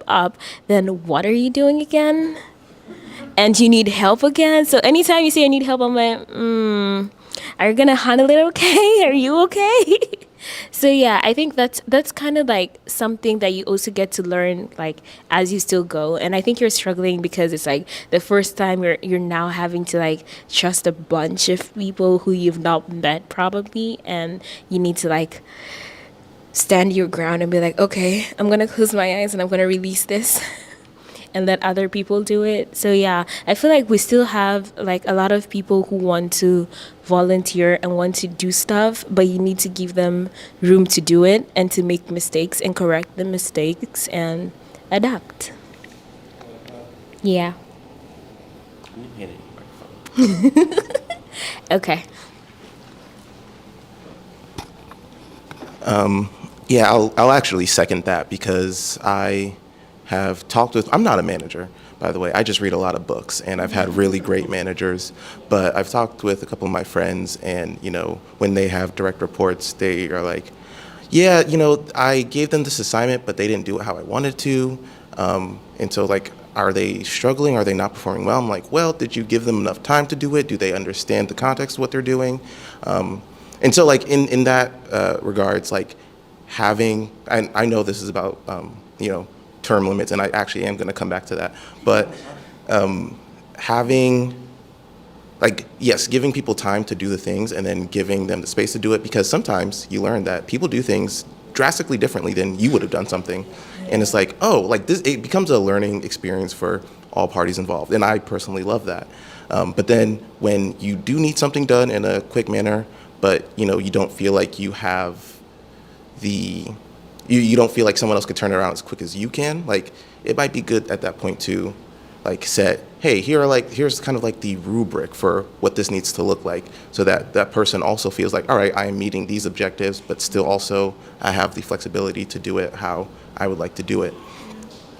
up, then what are you doing again? And you need help again. So anytime you say I need help, I'm like, are you gonna handle it okay? Are you okay? So yeah, I think that's kind of like something that you also get to learn like as you still go. And I think you're struggling because it's like the first time you're now having to like trust a bunch of people who you've not met probably, and you need to like stand your ground and be like, okay, I'm gonna close my eyes and I'm gonna release this and let other people do it. So yeah, I feel like we still have like a lot of people who want to volunteer and want to do stuff, but you need to give them room to do it and to make mistakes and correct the mistakes and adapt. Yeah. Okay. Yeah, I'll actually second that because I have talked with, I'm not a manager, by the way. I just read a lot of books, and I've had really great managers. But I've talked with a couple of my friends, and, when they have direct reports, they are like, yeah, I gave them this assignment, but they didn't do it how I wanted to. And so, like, are they struggling? Are they not performing well? I'm like, well, did you give them enough time to do it? Do they understand the context of what they're doing? And so, like, in that regards, like, having, and I know this is about, term limits, and I actually am going to come back to that, but having, like, yes, giving people time to do the things and then giving them the space to do it, because sometimes you learn that people do things drastically differently than you would have done something. And it's like, oh, like this, it becomes a learning experience for all parties involved. And I personally love that. But then when you do need something done in a quick manner, but you don't feel like you have you don't feel like someone else could turn it around as quick as you can, like it might be good at that point to like set, hey, here's kind of like the rubric for what this needs to look like, so that that person also feels like, all right, I am meeting these objectives, but still also I have the flexibility to do it how I would like to do it.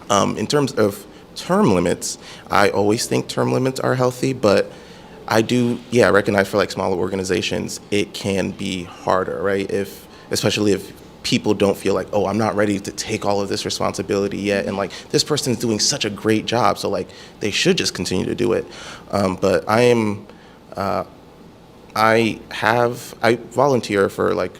In terms of term limits, I always think term limits are healthy, but I do, recognize for like smaller organizations, it can be harder, right? Especially if people don't feel like, oh, I'm not ready to take all of this responsibility yet, and like this person's doing such a great job, so like they should just continue to do it. But I volunteer for like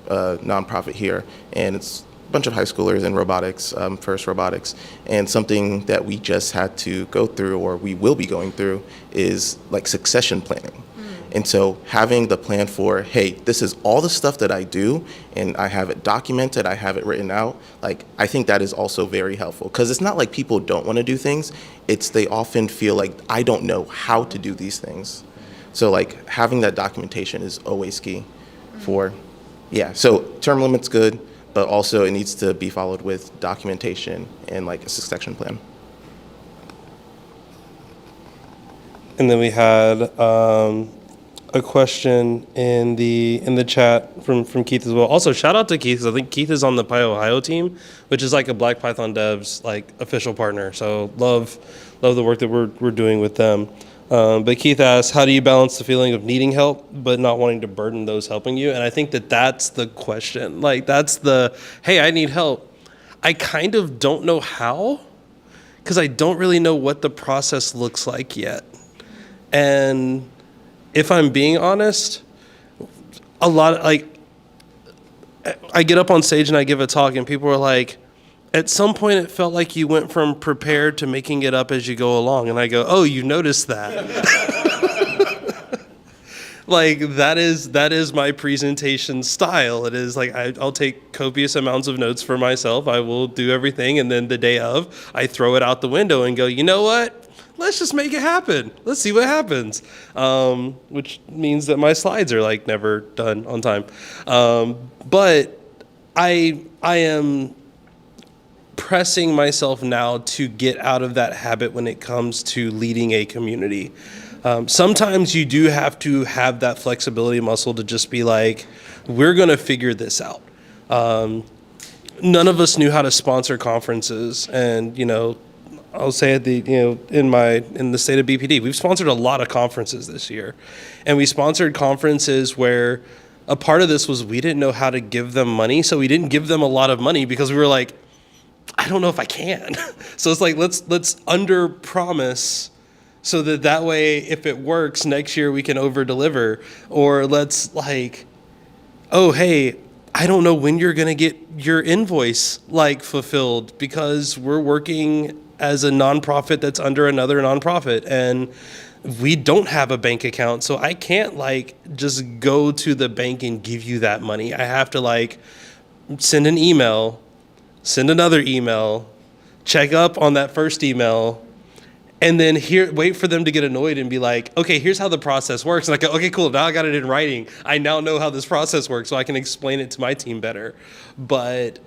a nonprofit here, and it's a bunch of high schoolers in robotics, FIRST Robotics, and something that we just had to go through, or we will be going through, is like succession planning. And so having the plan for, hey, this is all the stuff that I do, and I have it documented, I have it written out, like, I think that is also very helpful. Because it's not like people don't want to do things, it's they often feel like, I don't know how to do these things. So like having that documentation is always key for, so term limit's good, but also it needs to be followed with documentation and like a succession plan. And then we had a question in the chat from Keith as well. Also, shout out to Keith, 'cause I think Keith is on the Pi Ohio team, which is like a Black Python Devs like official partner. So love the work that we're doing with them. But Keith asks, how do you balance the feeling of needing help but not wanting to burden those helping you? And I think that's the question. Like, that's the, hey, I need help. I kind of don't know how, because I don't really know what the process looks like yet. And if I'm being honest, a lot of, like, I get up on stage and I give a talk and people are like, at some point it felt like you went from prepared to making it up as you go along. And I go, oh, you noticed that. Like, that is my presentation style. It is like, I'll take copious amounts of notes for myself. I will do everything. And then the day of, I throw it out the window and go, you know what? Let's just make it happen. Let's see what happens. Which means that my slides are like never done on time. But I am pressing myself now to get out of that habit when it comes to leading a community. Sometimes you do have to have that flexibility muscle to just be like, we're gonna figure this out. None of us knew how to sponsor conferences, and I'll say at the in the state of BPD, we've sponsored a lot of conferences this year, and we sponsored conferences where a part of this was we didn't know how to give them money, so we didn't give them a lot of money because we were like, I don't know if I can. So it's like, let's under promise so that way if it works next year we can over deliver. Or let's like, oh hey, I don't know when you're gonna get your invoice like fulfilled because we're working as a nonprofit that's under another nonprofit and we don't have a bank account, so I can't like just go to the bank and give you that money. I have to like send an email, send another email, check up on that first email, and then wait for them to get annoyed and be like, okay, here's how the process works. And I go, okay, cool, now I got it in writing. I now know how this process works, so I can explain it to my team better. But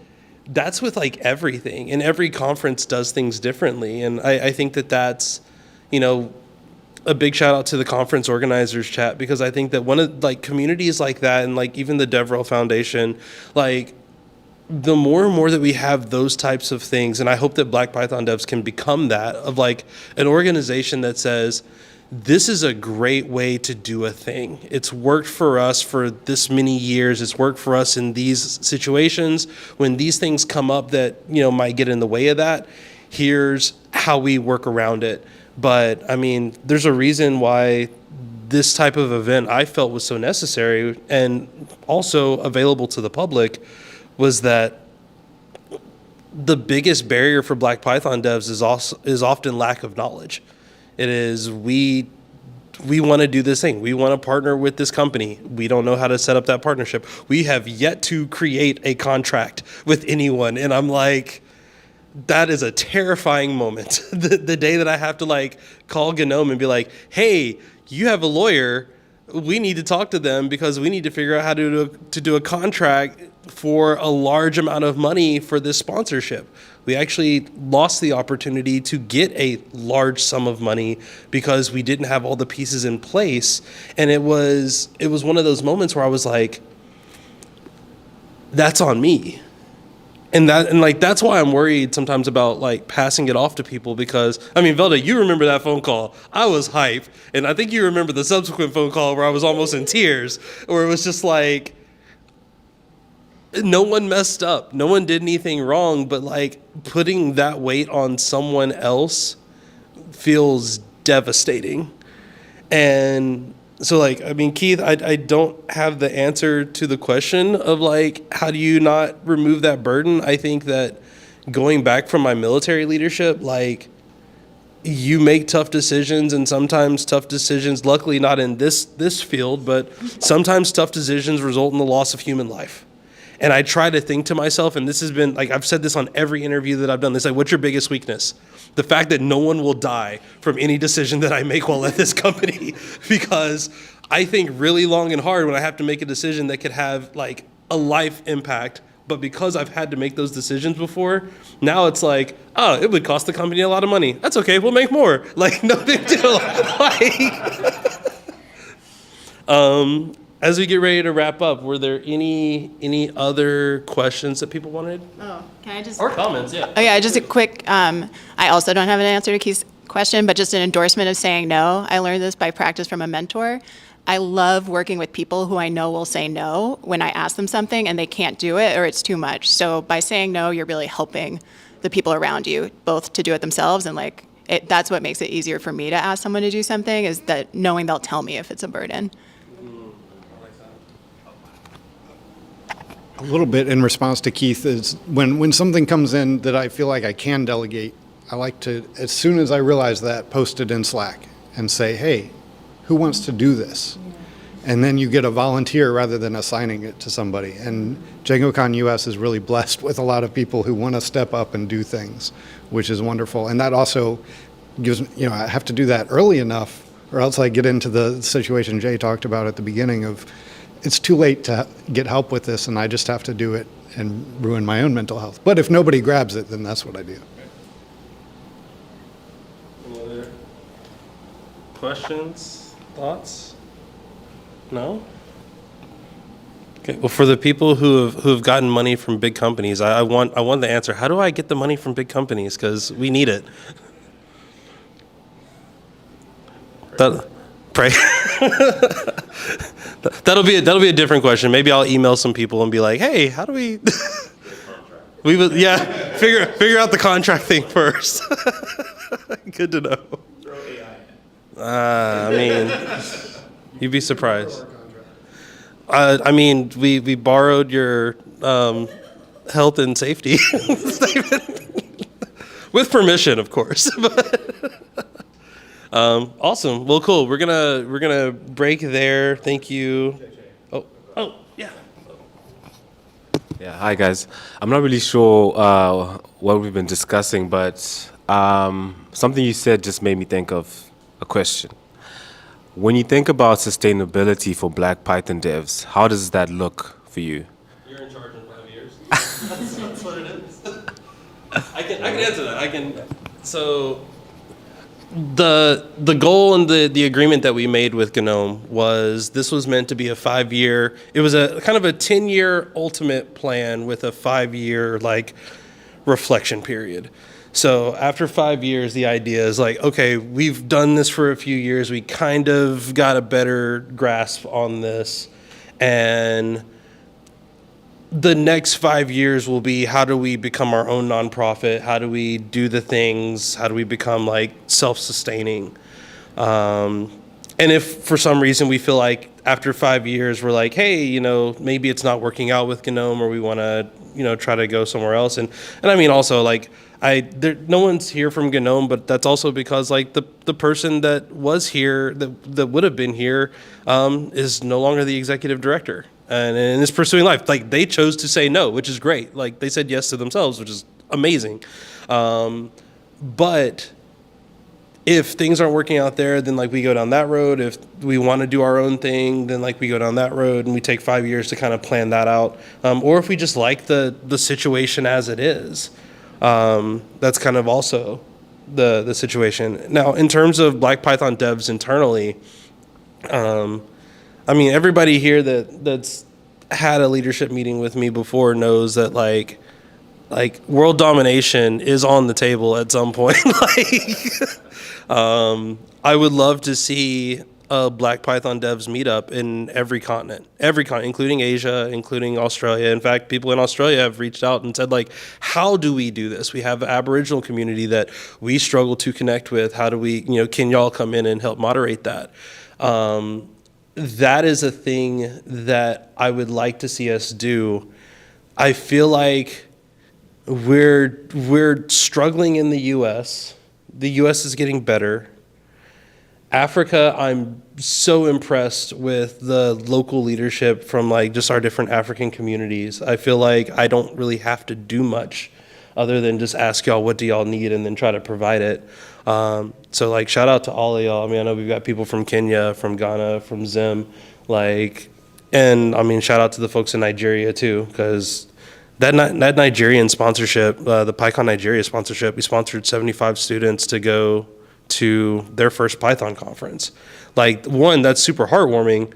that's with like everything, and every conference does things differently. And I think that's, a big shout out to the conference organizers chat, because I think that one of like communities like that, and like even the DevRel Foundation, like the more and more that we have those types of things, and I hope that Black Python Devs can become that, of like an organization that says, this is a great way to do a thing. It's worked for us for this many years. It's worked for us in these situations. When these things come up that, might get in the way of that, here's how we work around it. But I mean, there's a reason why this type of event I felt was so necessary and also available to the public, was that the biggest barrier for Black Python devs is often lack of knowledge. It is, we want to do this thing. We want to partner with this company. We don't know how to set up that partnership. We have yet to create a contract with anyone. And I'm like, that is a terrifying moment. The day that I have to like call Gnome and be like, hey, you have a lawyer. We need to talk to them because we need to figure out how to do a contract for a large amount of money for this sponsorship. We actually lost the opportunity to get a large sum of money because we didn't have all the pieces in place. And it was one of those moments where I was like, that's on me. And that's why I'm worried sometimes about like passing it off to people, because I mean, Velda, you remember that phone call. I was hype. And I think you remember the subsequent phone call where I was almost in tears, where it was just like, no one messed up. No one did anything wrong, but like putting that weight on someone else feels devastating. And so like, I mean, Keith, I don't have the answer to the question of like, how do you not remove that burden? I think that going back from my military leadership, like, you make tough decisions, and sometimes tough decisions, luckily not in this field, but sometimes tough decisions result in the loss of human life. And I try to think to myself, and this has been, like, I've said this on every interview that I've done, it's like, what's your biggest weakness? The fact that no one will die from any decision that I make while at this company. Because I think really long and hard when I have to make a decision that could have, like, a life impact. But because I've had to make those decisions before, now it's like, oh, it would cost the company a lot of money. That's okay, we'll make more. Like, no big deal. As we get ready to wrap up, were there any other questions that people wanted? Oh, can I just... Or comments, yeah. Oh, yeah, just a quick, I also don't have an answer to Keith's question, but just an endorsement of saying no. I learned this by practice from a mentor. I love working with people who I know will say no when I ask them something and they can't do it or it's too much. So by saying no, you're really helping the people around you, both to do it themselves and like, that's what makes it easier for me to ask someone to do something, is that knowing they'll tell me if it's a burden. A little bit in response to Keith is when something comes in that I feel like I can delegate, I like to, as soon as I realize that, post it in Slack and say, hey, who wants to do this? And then you get a volunteer rather than assigning it to somebody. And JangoCon US is really blessed with a lot of people who want to step up and do things, which is wonderful. And that also gives me, I have to do that early enough, or else I get into the situation Jay talked about at the beginning of, it's too late to get help with this and I just have to do it and ruin my own mental health. But if nobody grabs it, then that's what I do. Any other questions, thoughts? No? Okay, well, for the people who have gotten money from big companies, I want the answer. How do I get the money from big companies? Because we need it. Pray. That'll be a different question. Maybe I'll email some people and be like, "Hey, how do we?" Figure out the contract thing first. Good to know. Throw AI. I mean, you'd be surprised. I mean, we borrowed your health and safety statement with permission, of course. Awesome. Well, cool. We're gonna break there. Thank you. Oh, yeah. Yeah. Hi, guys. I'm not really sure what we've been discussing, but something you said just made me think of a question. When you think about sustainability for Black Python devs, how does that look for you? You're in charge in 5 years. That's what it is. I can answer that. So. The goal and the agreement that we made with GNOME was this was meant to be a 5-year, it was a kind of a 10-year ultimate plan with a 5-year like reflection period. So after 5 years, the idea is like, okay, we've done this for a few years, we kind of got a better grasp on this, and the next 5 years will be, how do we become our own nonprofit? How do we do the things? How do we become like self-sustaining? And if for some reason we feel like after 5 years we're like, hey, maybe it's not working out with GNOME, or we want to, try to go somewhere else. And I mean also like no one's here from GNOME, but that's also because like the person that was here that would have been here is no longer the executive director. And is pursuing life. Like they chose to say no, which is great. Like they said yes to themselves, which is amazing. But if things aren't working out there, then like we go down that road. If we want to do our own thing, then like we go down that road, and we take 5 years to kind of plan that out. Or if we just like the situation as it is, that's kind of also the situation. Now, in terms of Black Python devs internally, I mean, everybody here that's had a leadership meeting with me before knows that like world domination is on the table at some point. I would love to see a Black Python devs meetup in every continent, including Asia, including Australia. In fact, people in Australia have reached out and said, like, how do we do this? We have an Aboriginal community that we struggle to connect with. How do we, can y'all come in and help moderate that? That is a thing that I would like to see us do. I feel like we're struggling in the U.S. The U.S. is getting better. Africa, I'm so impressed with the local leadership from like just our different African communities. I feel like I don't really have to do much other than just ask y'all what do y'all need and then try to provide it. So like shout out to all of y'all. I mean, I know we've got people from Kenya, from Ghana, from Zim, and I mean, shout out to the folks in Nigeria too, because that Nigerian sponsorship, the PyCon Nigeria sponsorship, we sponsored 75 students to go to their first Python conference. Like, one, that's super heartwarming.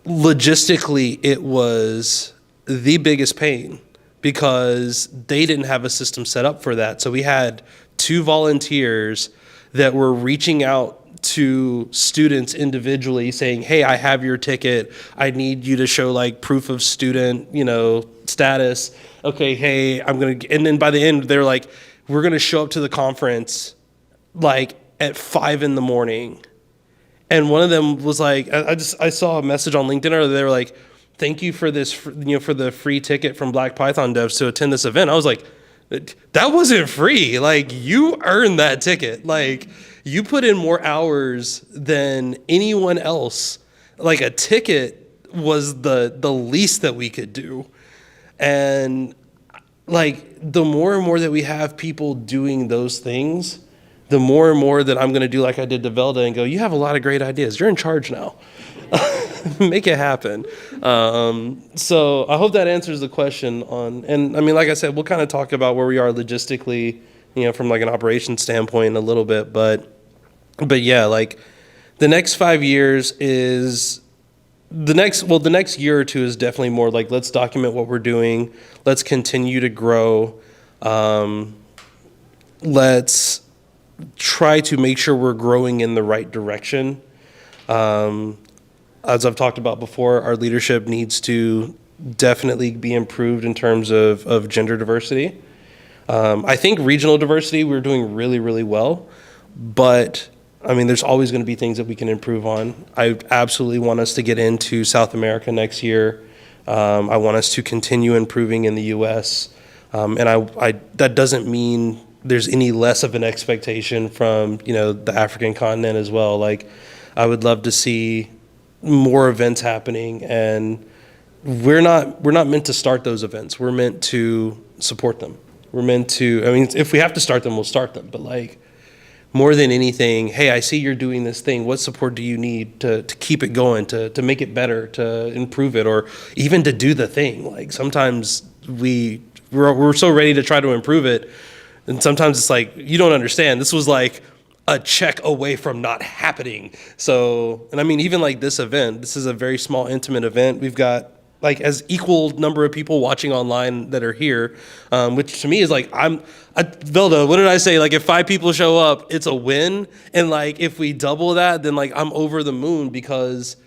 Logistically, it was the biggest pain because they didn't have a system set up for that. So we had 2 volunteers that were reaching out to students individually saying, hey, I have your ticket. I need you to show like proof of student, status. Okay, hey, and then by the end, they're like, we're going to show up to the conference like at 5 a.m. And one of them was like, I saw a message on LinkedIn earlier. They were like, thank you for this, for the free ticket from Black Python devs to attend this event. I was like, that wasn't free. Like, you earned that ticket. Like, you put in more hours than anyone else. Like, a ticket was the least that we could do. And like, the more and more that we have people doing those things, the more and more that I'm going to do like I did to Velda and go, you have a lot of great ideas. You're in charge now. Make it happen. So I hope that answers the question and I mean, like I said, we'll kind of talk about where we are logistically, from like an operations standpoint a little bit, but yeah, like the next 5 years is the next year or two is definitely more like, let's document what we're doing. Let's continue to grow. Let's try to make sure we're growing in the right direction. As I've talked about before, our leadership needs to definitely be improved in terms of gender diversity. I think regional diversity, we're doing really, really well, but I mean, there's always going to be things that we can improve on. I absolutely want us to get into South America next year. I want us to continue improving in the U.S. And that doesn't mean there's any less of an expectation from, the African continent as well. Like, I would love to see more events happening, and we're not meant to start those events. We're meant to support them. We're meant to, I mean, if we have to start them, we'll start them. But like, more than anything, hey, I see you're doing this thing. What support do you need to keep it going, to make it better, to improve it, or even to do the thing? Like, sometimes we're so ready to try to improve it, and sometimes it's like, you don't understand. This was like a check away from not happening. So, and I mean, even like this event, this is a very small, intimate event. We've got like as equal number of people watching online that are here, which to me is like, Velda, what did I say? Like, if 5 people show up, it's a win. And like, if we double that, then like, I'm over the moon because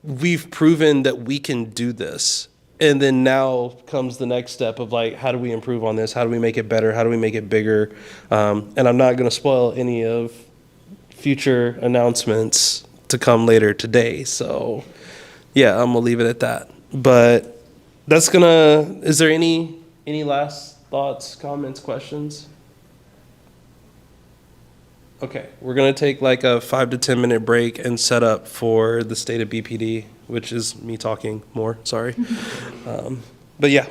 we've proven that we can do this. And then now comes the next step of like, how do we improve on this? How do we make it better? How do we make it bigger? And I'm not going to spoil any of future announcements to come later today. So yeah, I'm going to leave it at that. But is there any last thoughts, comments, questions? Okay, we're going to take like a 5 to 10 minute break and set up for the state of BPD, which is me talking more, sorry. But yeah,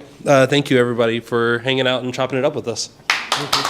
thank you everybody for hanging out and chopping it up with us. Thank you.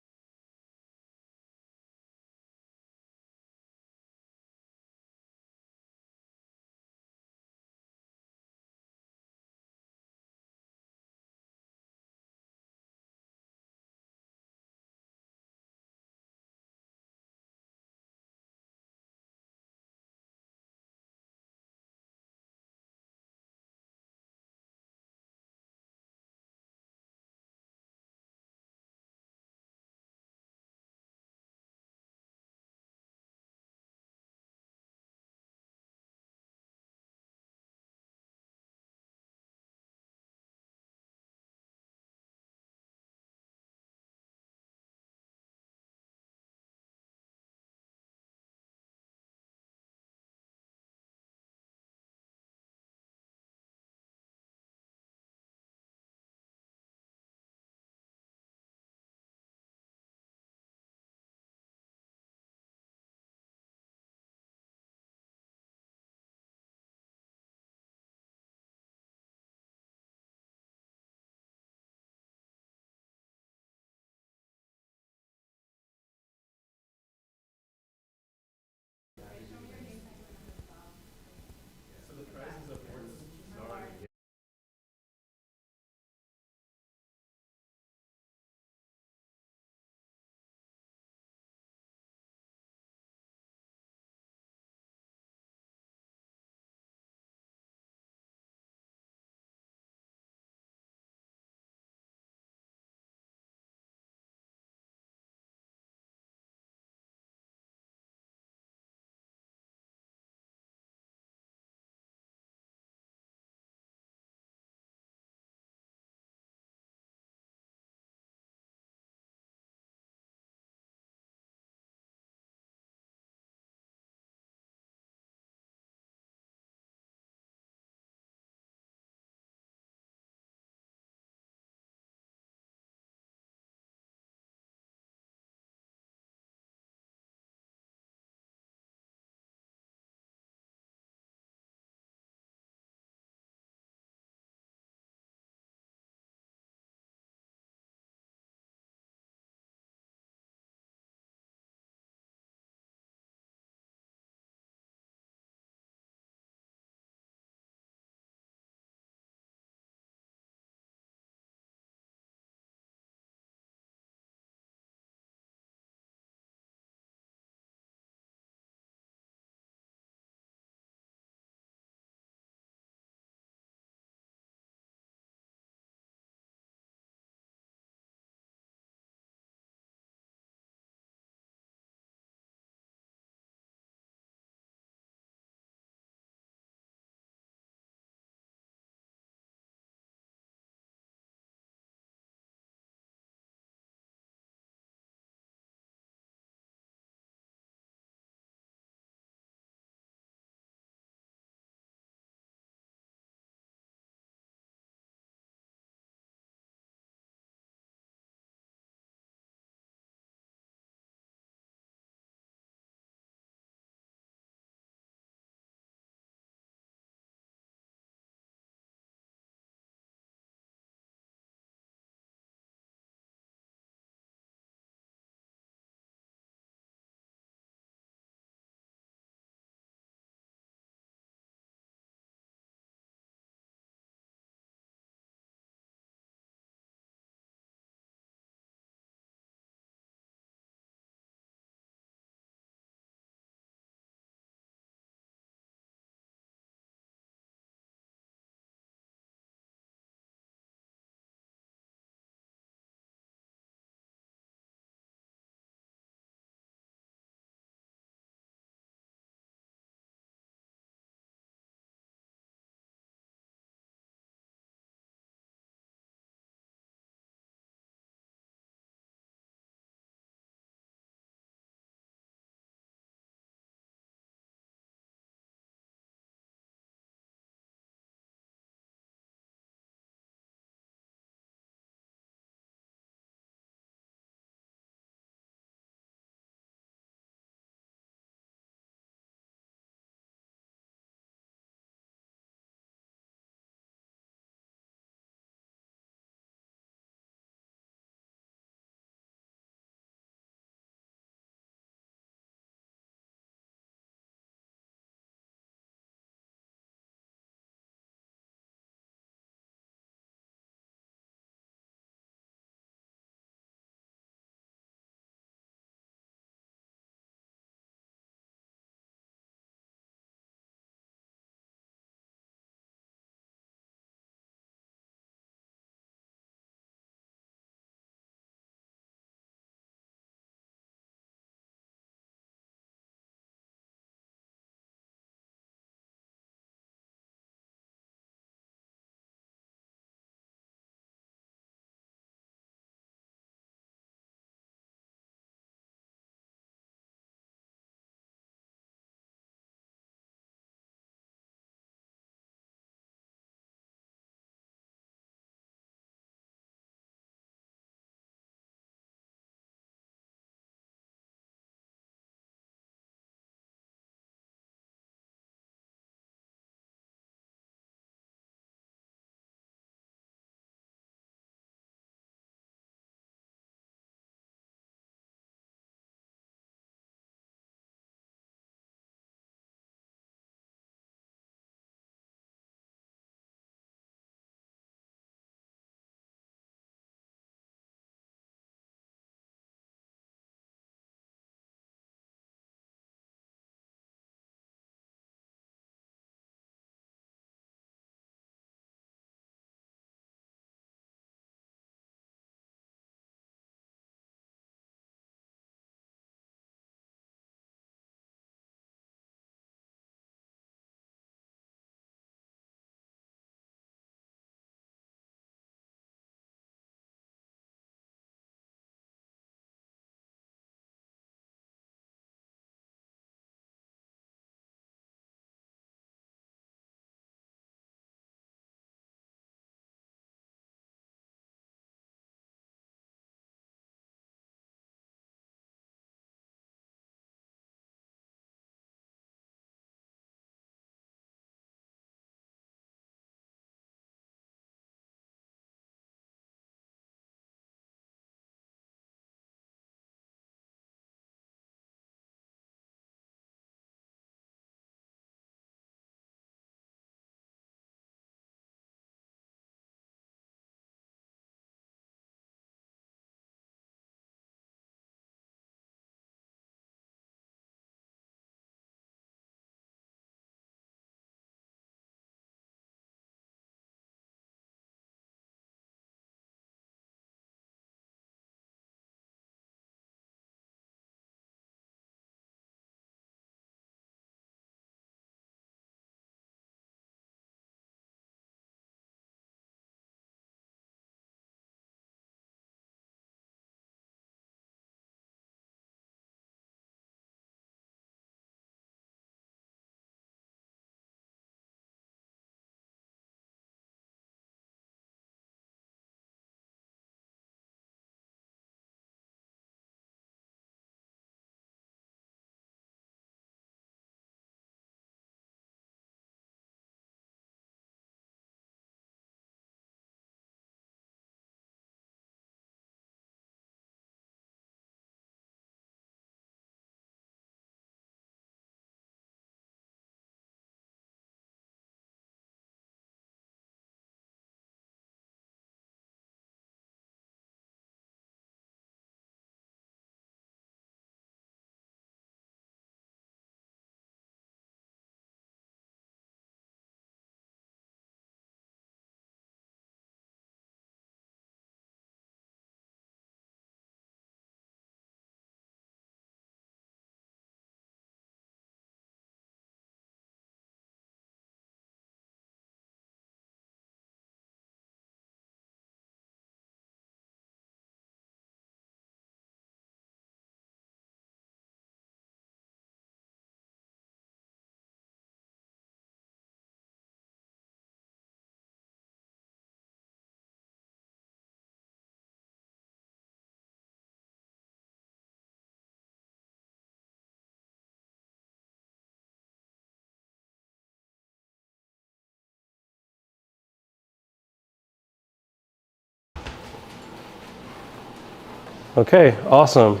Okay, awesome.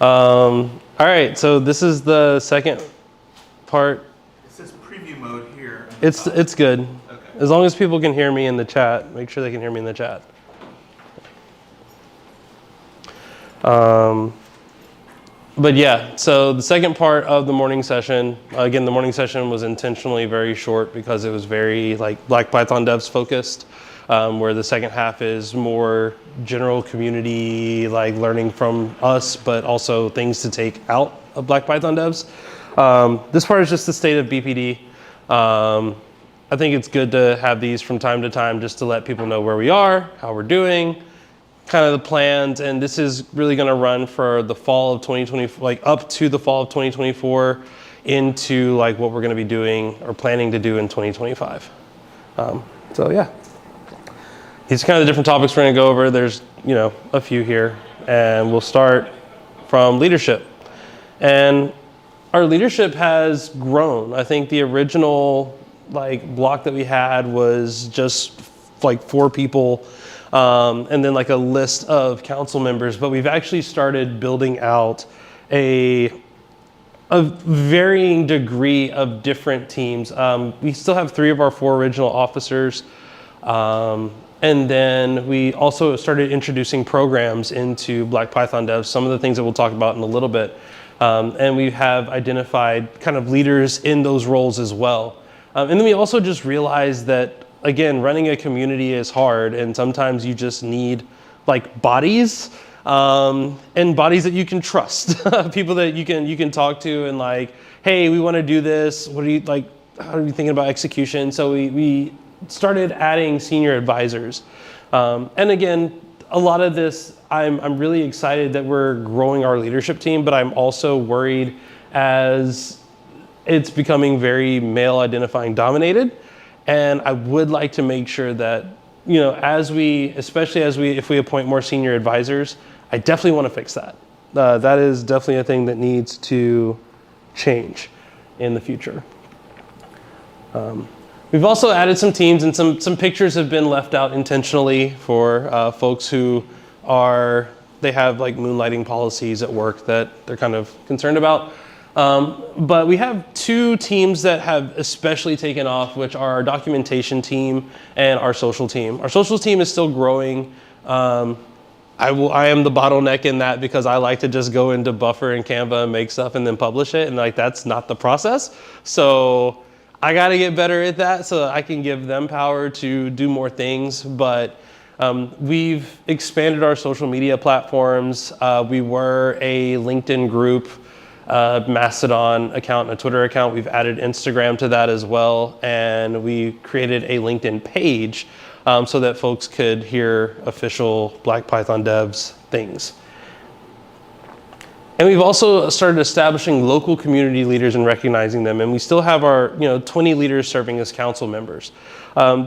All right, so this is the second part. It says preview mode here. It's good. Okay. As long as people can hear me in the chat, make sure they can hear me in the chat. But yeah, so the second part of the morning session, again, the morning session was intentionally very short because it was very like Black Python devs focused, where the second half is more general community, like learning from us, but also things to take out of Black Python devs. This part is just the state of BPD. I think it's good to have these from time to time just to let people know where we are, how we're doing, kind of the plans, and this is really going to run for the fall of 2020, like up to the fall of 2024 into like what we're going to be doing or planning to do in 2025. So yeah, these are kind of the different topics we're going to go over. There's, you know, a few here, and we'll start from leadership. And our leadership has grown. I think the original like block that we had was just like 4 people, and then like a list of council members, but we've actually started building out a varying degree of different teams. We still have 3 of our 4 original officers, and then we also started introducing programs into Black Python devs, some of the things that we'll talk about in a little bit. And we have identified kind of leaders in those roles as well. And then we also just realized that, again, running a community is hard, and sometimes you just need like bodies, and bodies that you can trust, people that you can talk to and like, hey, we want to do this. What are you like? How are you thinking about execution? So we started adding senior advisors, and again, a lot of this, I'm really excited that we're growing our leadership team, but I'm also worried as it's becoming very male identifying dominated. And I would like to make sure that, you know, especially if we appoint more senior advisors, I definitely want to fix that. That is definitely a thing that needs to change in the future. We've also added some teams, and some pictures have been left out intentionally for folks who they have like moonlighting policies at work that they're kind of concerned about. But we have 2 teams that have especially taken off, which are our documentation team and our social team. Our social team is still growing. I am the bottleneck in that because I like to just go into Buffer and Canva and make stuff and then publish it, and like that's not the process. So I got to get better at that so that I can give them power to do more things. But we've expanded our social media platforms. We were a LinkedIn group, Mastodon account, and a Twitter account. We've added Instagram to that as well, and we created a LinkedIn page so that folks could hear official Black Python devs things. And we've also started establishing local community leaders and recognizing them, and we still have our 20 leaders serving as council members.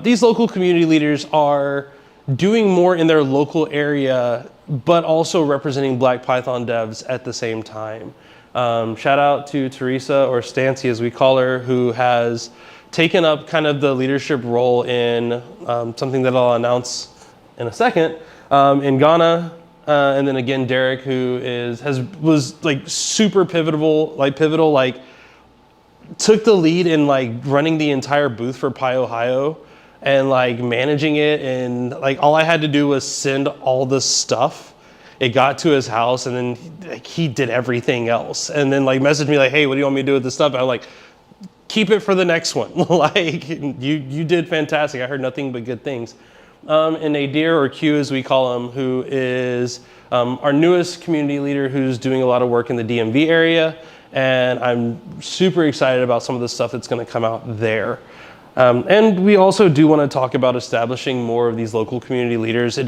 These local community leaders are doing more in their local area, but also representing Black Python devs at the same time. Shout out to Teresa, or Stancy as we call her, who has taken up kind of the leadership role in something that I'll announce in a second, in Ghana. And then again, Derek, who was like super pivotal, took the lead in like running the entire booth for Pi Ohio and like managing it. And like all I had to do was send all the stuff. It got to his house, and then like, he did everything else. And then like messaged me like, hey, what do you want me to do with this stuff? And I'm like, keep it for the next one. Like you did fantastic. I heard nothing but good things. And Nadir, or Q as we call him, who is our newest community leader who's doing a lot of work in the DMV area. And I'm super excited about some of the stuff that's going to come out there. And we also do want to talk about establishing more of these local community leaders.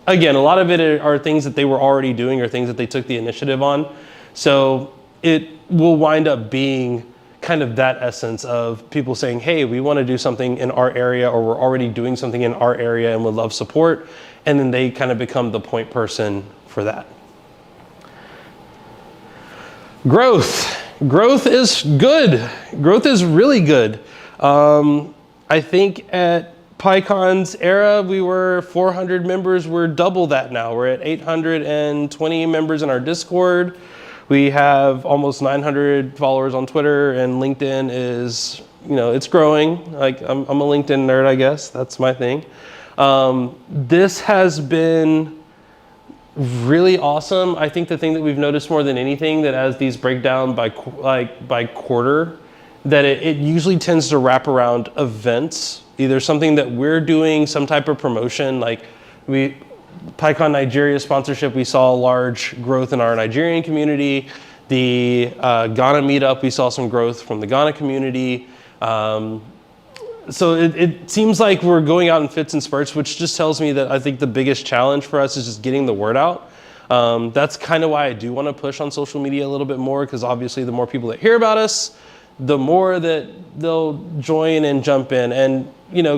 Again, a lot of it are things that they were already doing or things that they took the initiative on. So it will wind up being kind of that essence of people saying, hey, we want to do something in our area, or we're already doing something in our area and would love support. And then they kind of become the point person for that. Growth is good. Growth is really good. I think at PyCon's era, we were 400 members. We're double that now. We're at 820 members in our Discord. We have almost 900 followers on Twitter, and LinkedIn is, it's growing. Like, I'm a LinkedIn nerd, I guess. That's my thing. This has been really awesome. I think the thing that we've noticed more than anything, that as these break down by quarter, that it usually tends to wrap around events, either something that we're doing, some type of promotion. Like PyCon Nigeria sponsorship, we saw a large growth in our Nigerian community. The Ghana meetup, we saw some growth from the Ghana community. So it seems like we're going out in fits and spurts, which just tells me that I think the biggest challenge for us is just getting the word out. That's kind of why I do want to push on social media a little bit more, because obviously the more people that hear about us, the more that they'll join and jump in. And,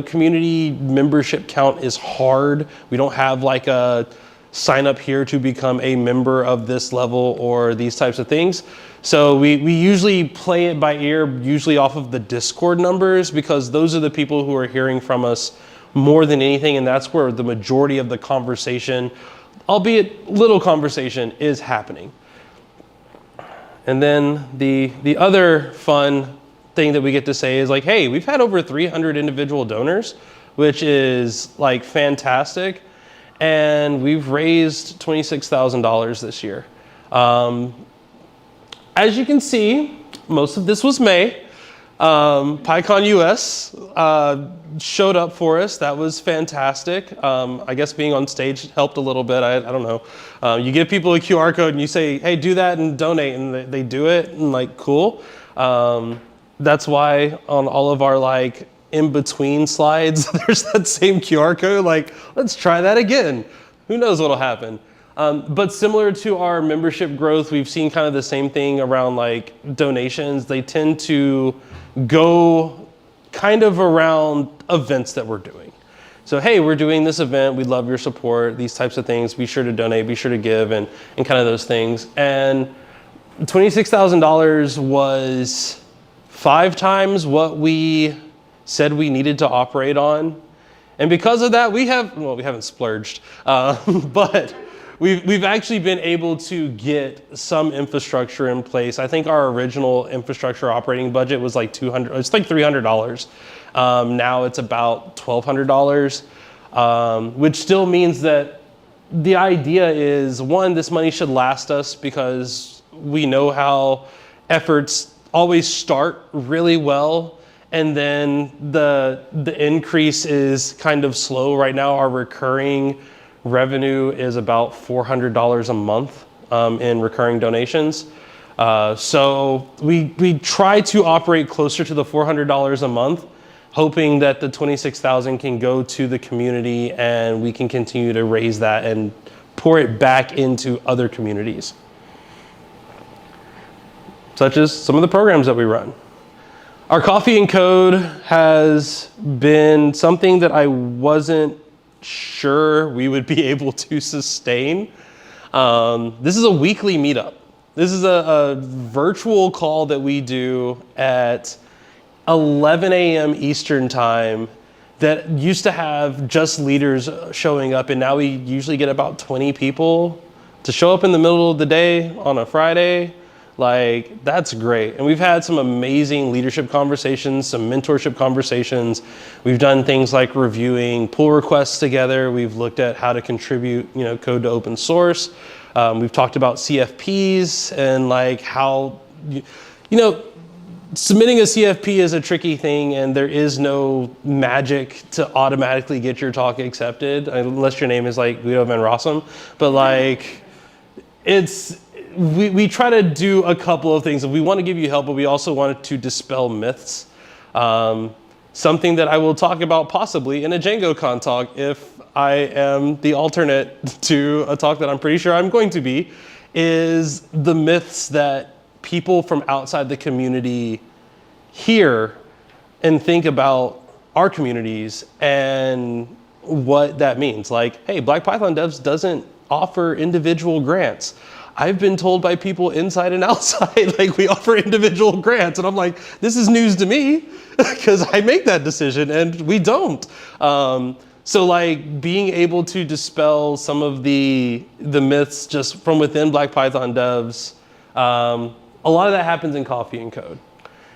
community membership count is hard. We don't have like a sign up here to become a member of this level or these types of things. So we usually play it by ear, usually off of the Discord numbers, because those are the people who are hearing from us more than anything. And that's where the majority of the conversation, albeit little conversation, is happening. And then the other fun thing that we get to say is like, hey, we've had over 300 individual donors, which is like fantastic. And we've raised $26,000 this year. As you can see, most of this was May. PyCon US showed up for us. That was fantastic. I guess being on stage helped a little bit. I don't know. You give people a QR code and you say, hey, do that and donate, and they do it, and like, cool. That's why on all of our like in-between slides, there's that same QR code. Like, let's try that again. Who knows what'll happen? But similar to our membership growth, we've seen kind of the same thing around like donations. They tend to go kind of around events that we're doing. So, hey, we're doing this event. We'd love your support, these types of things. Be sure to donate, be sure to give, and kind of those things. And $26,000 was 5 times what we said we needed to operate on. And because of that, we haven't splurged, but we've actually been able to get some infrastructure in place. I think our original infrastructure operating budget was like $300. Now it's about $1,200, which still means that the idea is, one, this money should last us, because we know how efforts always start really well, and then the increase is kind of slow. Right now, our recurring revenue is about $400 a month in recurring donations. So we try to operate closer to the $400 a month, hoping that the $26,000 can go to the community and we can continue to raise that and pour it back into other communities, such as some of the programs that we run. Our Coffee and Code has been something that I wasn't sure we would be able to sustain. This is a weekly meetup. This is a virtual call that we do at 11 a.m. Eastern time that used to have just leaders showing up, and now we usually get about 20 people to show up in the middle of the day on a Friday. Like, that's great. And we've had some amazing leadership conversations, some mentorship conversations. We've done things like reviewing pull requests together. We've looked at how to contribute, code to open source. We've talked about CFPs and like how, submitting a CFP is a tricky thing, and there is no magic to automatically get your talk accepted, unless your name is like Guido Van Rossum. But like, we try to do a couple of things. We want to give you help, but we also want to dispel myths. Something that I will talk about possibly in a DjangoCon talk, if I am the alternate to a talk that I'm pretty sure I'm going to be, is the myths that people from outside the community hear and think about our communities and what that means. Like, hey, Black Python Devs doesn't offer individual grants. I've been told by people inside and outside, like we offer individual grants. And I'm like, this is news to me because I make that decision and we don't. So like being able to dispel some of the myths just from within Black Python devs, a lot of that happens in Coffee and Code.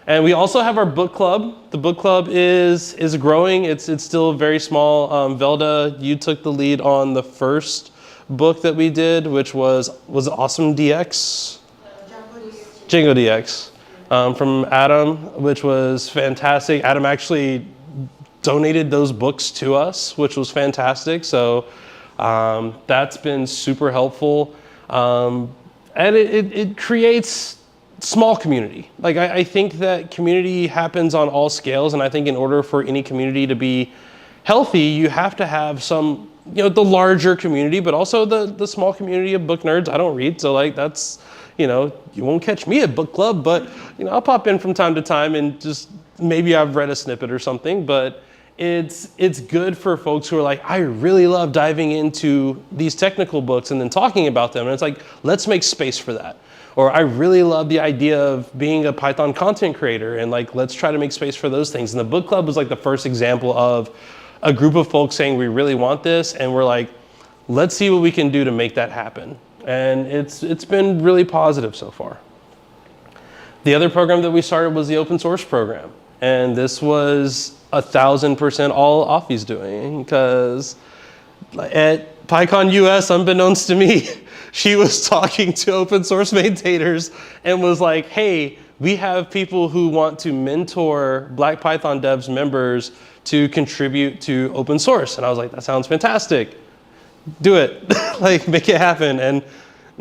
And we also have our book club. The book club is growing. It's still very small. Velda, you took the lead on the first book that we did, which was Awesome DX? Django DX. From Adam, which was fantastic. Adam actually donated those books to us, which was fantastic. So that's been super helpful. And it creates small community. Like I think that community happens on all scales, and I think in order for any community to be healthy, you have to have some, the larger community, but also the small community of book nerds. I don't read, so like that's, you won't catch me at book club, but I'll pop in from time to time and just maybe I've read a snippet or something, but it's good for folks who are like, I really love diving into these technical books and then talking about them. And it's like, let's make space for that. Or I really love the idea of being a Python content creator and like, let's try to make space for those things. And the book club was like the first example of a group of folks saying, we really want this. And we're like, let's see what we can do to make that happen. And it's been really positive so far. The other program that we started was the open source program. And this was 1,000% all Afi's doing, because at PyCon US, unbeknownst to me, she was talking to open source maintainers and was like, hey, we have people who want to mentor Black Python devs members to contribute to open source. And I was like, that sounds fantastic. Do it, like make it happen. And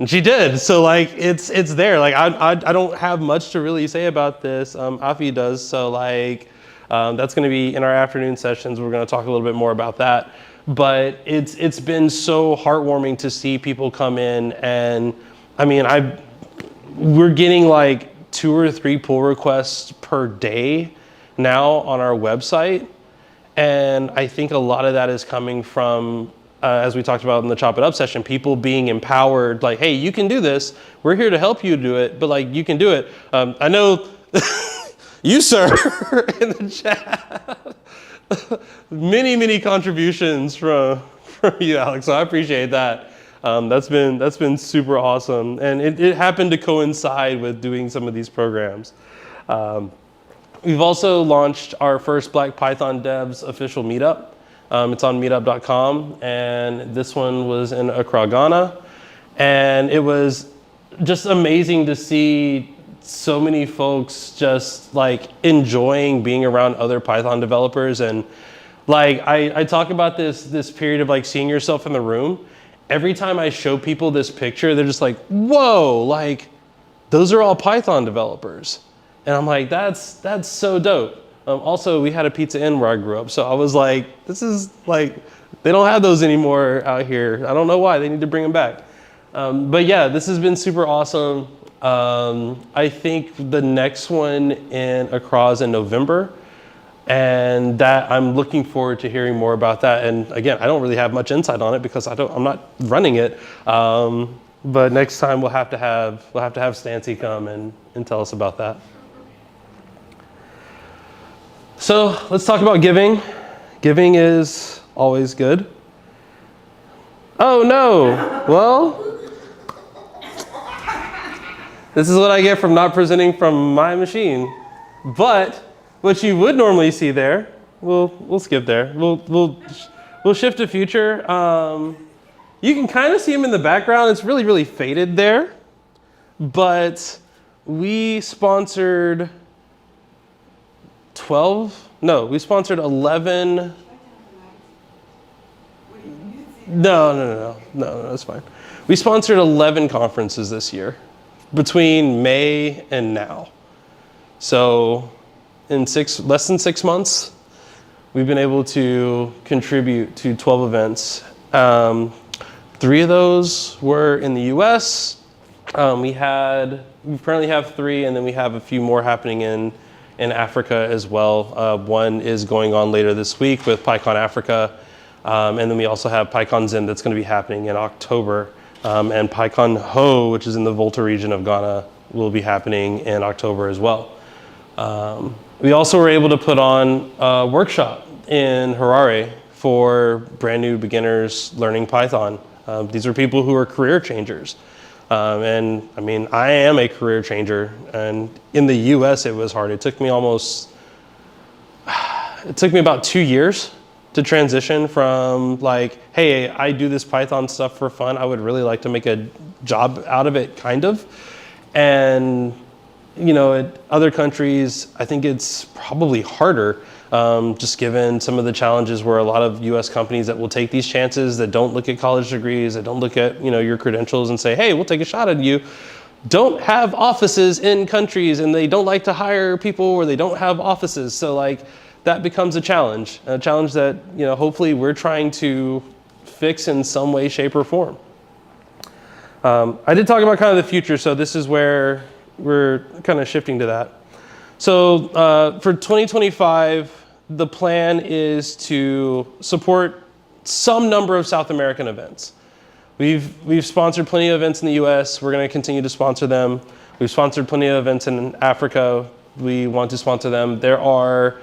she did. So like it's there. Like I don't have much to really say about this. Afi does. So like that's going to be in our afternoon sessions. We're going to talk a little bit more about that. But it's been so heartwarming to see people come in, and I mean we're getting like 2 or 3 pull requests per day now on our website, and I think a lot of that is coming from as we talked about in the Chop It Up session, people being empowered, like, hey, you can do this. We're here to help you do it, but like you can do it. I know you, sir, in the chat. many contributions from you, Alex. So I appreciate that. That's been super awesome, and it happened to coincide with doing some of these programs. We've also launched our first Black Python Devs official meetup. It's on meetup.com, and this one was in Accra, Ghana, and it was just amazing to see so many folks just like enjoying being around other Python developers. And like I talk about this period of like seeing yourself in the room. Every time I show people this picture, they're just like, whoa, like those are all Python developers. And I'm like, that's so dope. Also, we had a Pizza Inn where I grew up, so I was like, this is like, they don't have those anymore out here. I don't know why, they need to bring them back. But yeah, this has been super awesome. I think the next one in Accra is in November, and that I'm looking forward to hearing more about that. And again, I don't really have much insight on it because I'm not running it. But next time we'll have to have Stancy come and tell us about that. So let's talk about giving. Giving is always good. Oh no, well, this is what I get from not presenting from my machine. But what you would normally see there, we'll skip there. We'll shift to future. You can kind of see him in the background. It's really faded there. But we sponsored 11. No, that's fine. We sponsored 11 conferences this year between May and now. So in less than 6 months, we've been able to contribute to 12 events. 3 of those were in the US. We currently have 3, and then we have a few more happening in Africa as well. One is going on later this week with PyCon Africa. And then we also have PyCon Zim that's going to be happening in October. And PyCon Ho, which is in the Volta region of Ghana, will be happening in October as well. We also were able to put on a workshop in Harare for brand new beginners learning Python. These are people who are career changers. And I mean, I am a career changer, and in the US it was hard. It took me about 2 years to transition from like, hey, I do this Python stuff for fun. I would really like to make a job out of it, kind of. And in other countries, I think it's probably harder, just given some of the challenges where a lot of US companies that will take these chances, that don't look at college degrees, that don't look at your credentials and say, hey, we'll take a shot at you, don't have offices in countries, and they don't like to hire people where they don't have offices. So like that becomes a challenge that hopefully we're trying to fix in some way, shape, or form. I did talk about kind of the future, so this is where we're kind of shifting to that. So for 2025, the plan is to support some number of South American events. We've sponsored plenty of events in the US. We're going to continue to sponsor them. We've sponsored plenty of events in Africa. We want to sponsor them. There are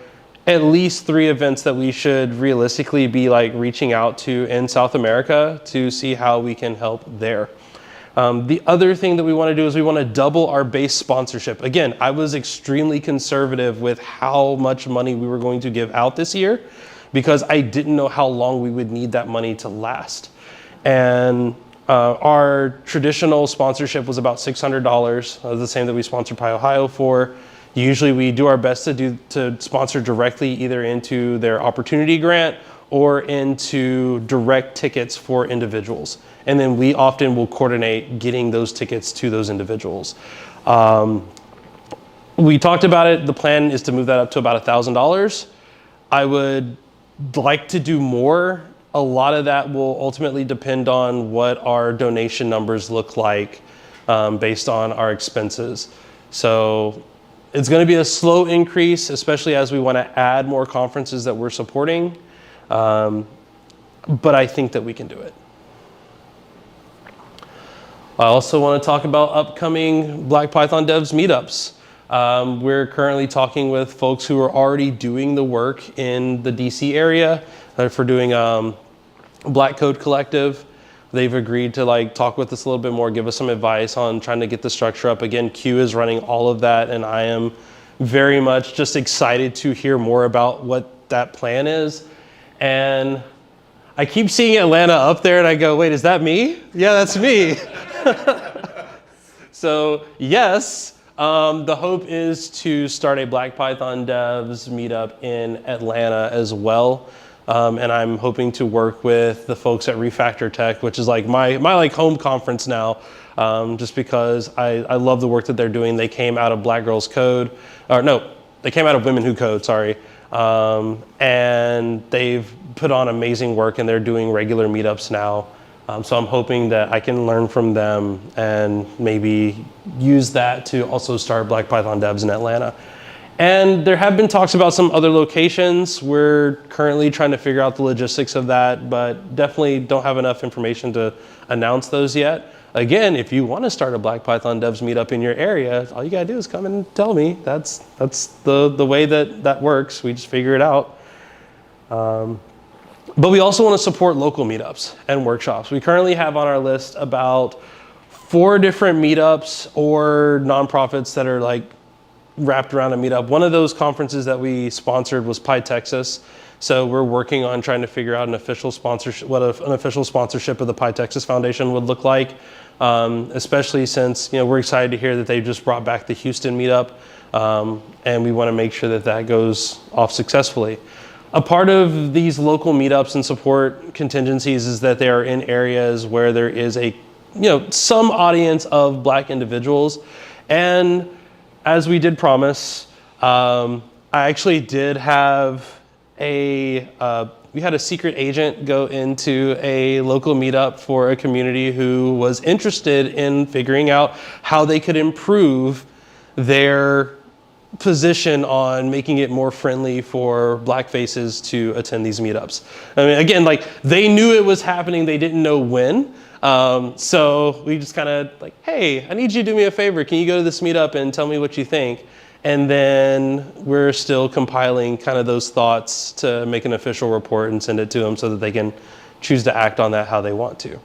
at least 3 events that we should realistically be like reaching out to in South America to see how we can help there. The other thing that we want to do is we want to double our base sponsorship. Again, I was extremely conservative with how much money we were going to give out this year because I didn't know how long we would need that money to last. And our traditional sponsorship was about $600, the same that we sponsored PyOhio for. Usually we do our best to sponsor directly either into their opportunity grant or into direct tickets for individuals. And then we often will coordinate getting those tickets to those individuals. We talked about it. The plan is to move that up to about $1,000. I would like to do more. A lot of that will ultimately depend on what our donation numbers look like based on our expenses. So it's going to be a slow increase, especially as we want to add more conferences that we're supporting. But I think that we can do it. I also want to talk about upcoming Black Python Devs meetups. We're currently talking with folks who are already doing the work in the DC area for doing Black Code Collective. They've agreed to talk with us a little bit more, give us some advice on trying to get the structure up. Again, Q is running all of that, and I am very much just excited to hear more about what that plan is. And I keep seeing Atlanta up there and I go, wait, is that me? Yeah, that's me. So yes, the hope is to start a Black Python Devs meetup in Atlanta as well. And I'm hoping to work with the folks at Refactor Tech, which is my home conference now, just because I love the work that they're doing. They came out of Black Girls Code, they came out of Women Who Code, sorry. And they've put on amazing work and they're doing regular meetups now. So I'm hoping that I can learn from them and maybe use that to also start Black Python Devs in Atlanta. And there have been talks about some other locations. We're currently trying to figure out the logistics of that, but definitely don't have enough information to announce those yet. Again, if you want to start a Black Python Devs meetup in your area, all you gotta do is come and tell me. That's the way that works. We just figure it out. But we also want to support local meetups and workshops. We currently have on our list about 4 different meetups or nonprofits that are wrapped around a meetup. One of those conferences that we sponsored was PyTexas. So we're working on trying to figure out an official sponsorship, what an official sponsorship of the PyTexas Foundation would look like, especially since we're excited to hear that they just brought back the Houston meetup, and we want to make sure that that goes off successfully. A part of these local meetups and support contingencies is that they are in areas where there is some audience of Black individuals. And as we did promise, I actually did have we had a secret agent go into a local meetup for a community who was interested in figuring out how they could improve their position on making it more friendly for Black faces to attend these meetups. I mean, again, like they knew it was happening, they didn't know when. So we just kind of like, hey, I need you to do me a favor. Can you go to this meetup and tell me what you think? And then we're still compiling kind of those thoughts to make an official report and send it to them so that they can choose to act on that how they want to.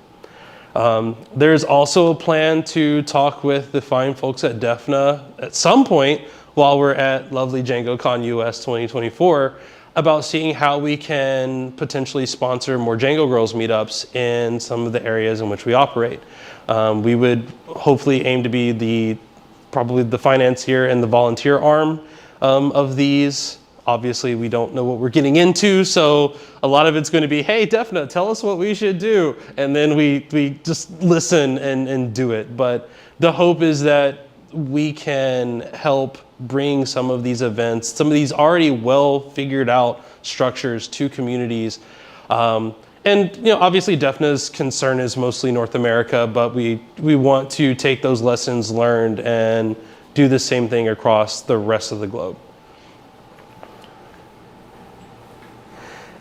There's also a plan to talk with the fine folks at DEFNA at some point while we're at lovely DjangoCon US 2024 about seeing how we can potentially sponsor more Django Girls meetups in some of the areas in which we operate. We would hopefully aim to be probably the financier and the volunteer arm of these. Obviously, we don't know what we're getting into, so a lot of it's going to be, hey, DEFNA, tell us what we should do. And then we just listen and do it. But the hope is that we can help bring some of these events, some of these already well figured out structures to communities. And obviously DEFNA's concern is mostly North America, but we want to take those lessons learned and do the same thing across the rest of the globe.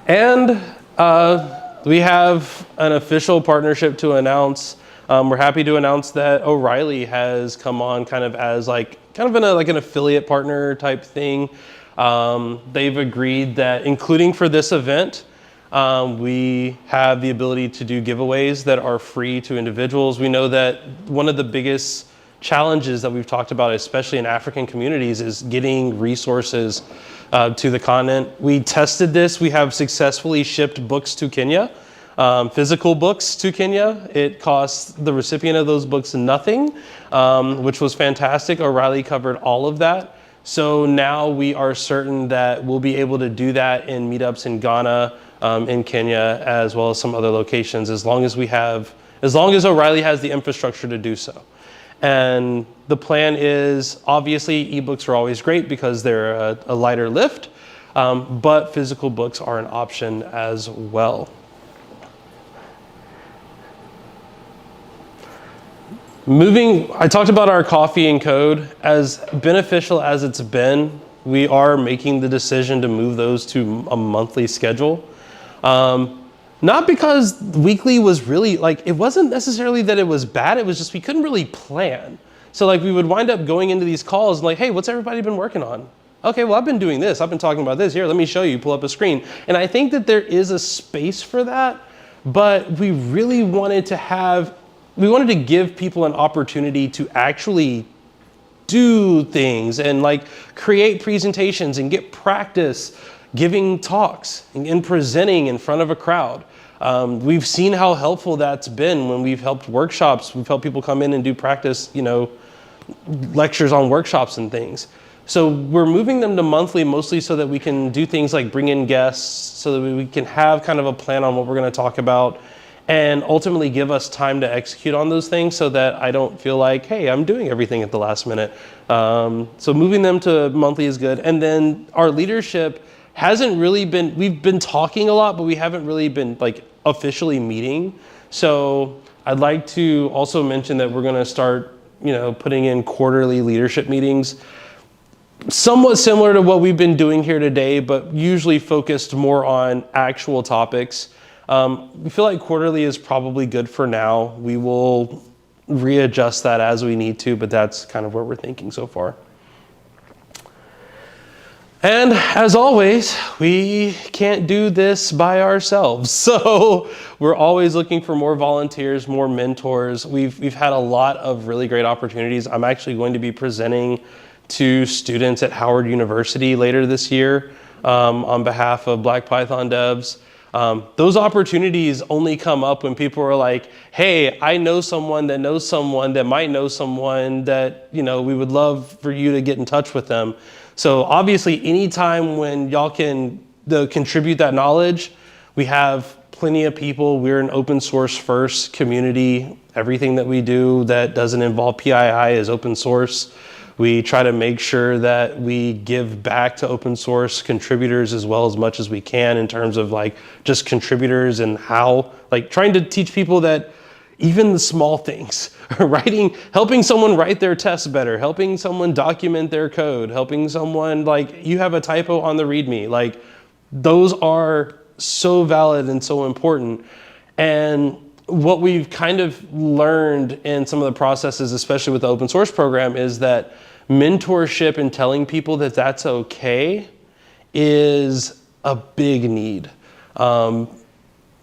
And we have an official partnership to announce. We're happy to announce that O'Reilly has come on kind of as an affiliate partner type thing. They've agreed that, including for this event, we have the ability to do giveaways that are free to individuals. We know that one of the biggest challenges that we've talked about, especially in African communities, is getting resources to the continent. We tested this. We have successfully shipped books to Kenya, physical books to Kenya. It costs the recipient of those books nothing, which was fantastic. O'Reilly covered all of that. So now we are certain that we'll be able to do that in meetups in Ghana, in Kenya, as well as some other locations, as long as O'Reilly has the infrastructure to do so. And the plan is, obviously, ebooks are always great because they're a lighter lift, but physical books are an option as well. I talked about our coffee and code. As beneficial as it's been, we are making the decision to move those to a monthly schedule. Not because weekly was really, it wasn't necessarily that it was bad, it was just we couldn't really plan. So we would wind up going into these calls and hey, what's everybody been working on? Okay, well, I've been doing this, I've been talking about this, here, let me show you, pull up a screen. And I think that there is a space for that, but we really wanted to give people an opportunity to actually do things and create presentations and get practice giving talks and presenting in front of a crowd. We've seen how helpful that's been when we've helped workshops. We've helped people come in and do practice, lectures on workshops and things. So we're moving them to monthly mostly so that we can do things like bring in guests, so that we can have kind of a plan on what we're going to talk about, and ultimately give us time to execute on those things so that I don't feel like, hey, I'm doing everything at the last minute. So moving them to monthly is good. And then our leadership hasn't really been, we've been talking a lot, but we haven't really been officially meeting. So I'd like to also mention that we're going to start, putting in quarterly leadership meetings, somewhat similar to what we've been doing here today, but usually focused more on actual topics. We feel like quarterly is probably good for now. We will readjust that as we need to, but that's kind of where we're thinking so far. And as always, we can't do this by ourselves. So we're always looking for more volunteers, more mentors. We've had a lot of really great opportunities. I'm actually going to be presenting to students at Howard University later this year on behalf of Black Python devs. Those opportunities only come up when people are like, hey, I know someone that knows someone that might know someone that, we would love for you to get in touch with them. So obviously, anytime when y'all can contribute that knowledge, we have plenty of people. We're an open source first community. Everything that we do that doesn't involve PII is open source. We try to make sure that we give back to open source contributors as well as much as we can in terms of just contributors and how, trying to teach people that even the small things, helping someone write their tests better, helping someone document their code, helping someone, like, you have a typo on the README, like, those are so valid and so important. And what we've kind of learned in some of the processes, especially with the open source program, is that mentorship and telling people that that's okay is a big need.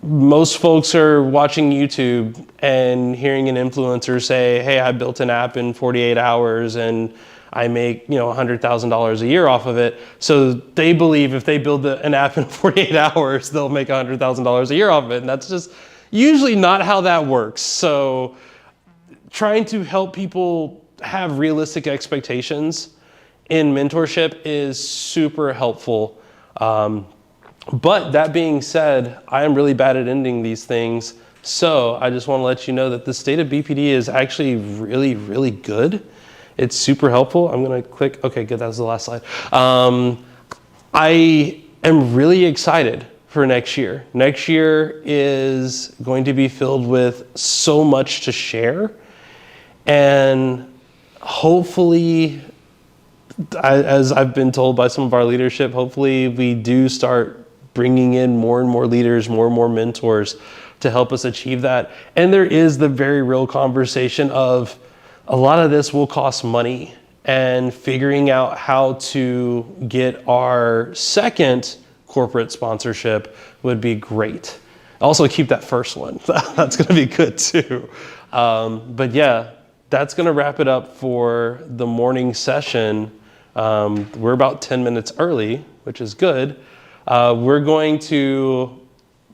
Most folks are watching YouTube and hearing an influencer say, hey, I built an app in 48 hours and I make, $100,000 a year off of it. So they believe if they build an app in 48 hours, they'll make $100,000 a year off of it. And that's just usually not how that works. So trying to help people have realistic expectations in mentorship is super helpful. But that being said, I am really bad at ending these things. So I just want to let you know that the state of BPD is actually really, really good. It's super helpful. I'm going to click. Okay, good. That was the last slide. I am really excited for next year. Next year is going to be filled with so much to share. And hopefully, as I've been told by some of our leadership, hopefully we do start bringing in more and more leaders, more and more mentors to help us achieve that. And there is the very real conversation of a lot of this will cost money, and figuring out how to get our second corporate sponsorship would be great. Also keep that first one. That's gonna be good too. But yeah, that's gonna wrap it up for the morning session. We're about 10 minutes early, which is good. We're going to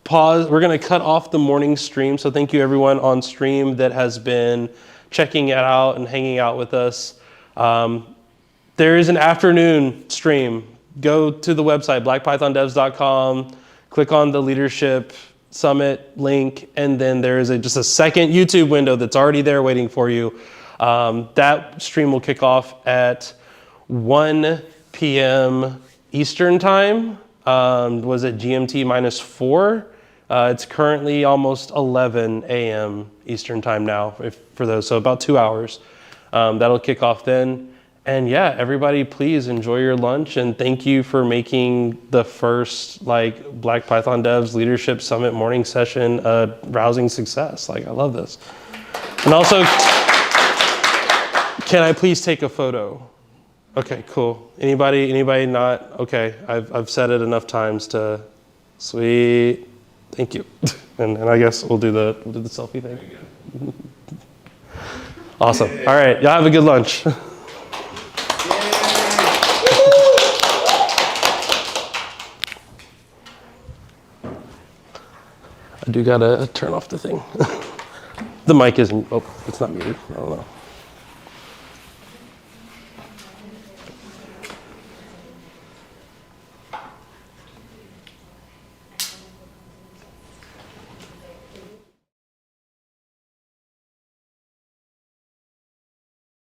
pause. We're going to cut off the morning stream. So thank you everyone on stream that has been checking it out and hanging out with us. There is an afternoon stream. Go to the website, blackpythondevs.com, click on the Leadership Summit link, and then there is just a second YouTube window that's already there waiting for you. That stream will kick off at 1 p.m. Eastern time. Was it GMT -4? It's currently almost 11 a.m. Eastern time now for those, so about 2 hours. That'll kick off then. And yeah, everybody please enjoy your lunch, and thank you for making the first Black Python Devs Leadership Summit morning session a rousing success. I love this. And also, can I please take a photo? Okay, cool. Anybody not? Okay, I've said it enough times to, sweet, thank you. And I guess we'll do the selfie thing. Awesome. All right, y'all have a good lunch. I do gotta turn off the thing. The mic isn't, it's not muted, I don't know.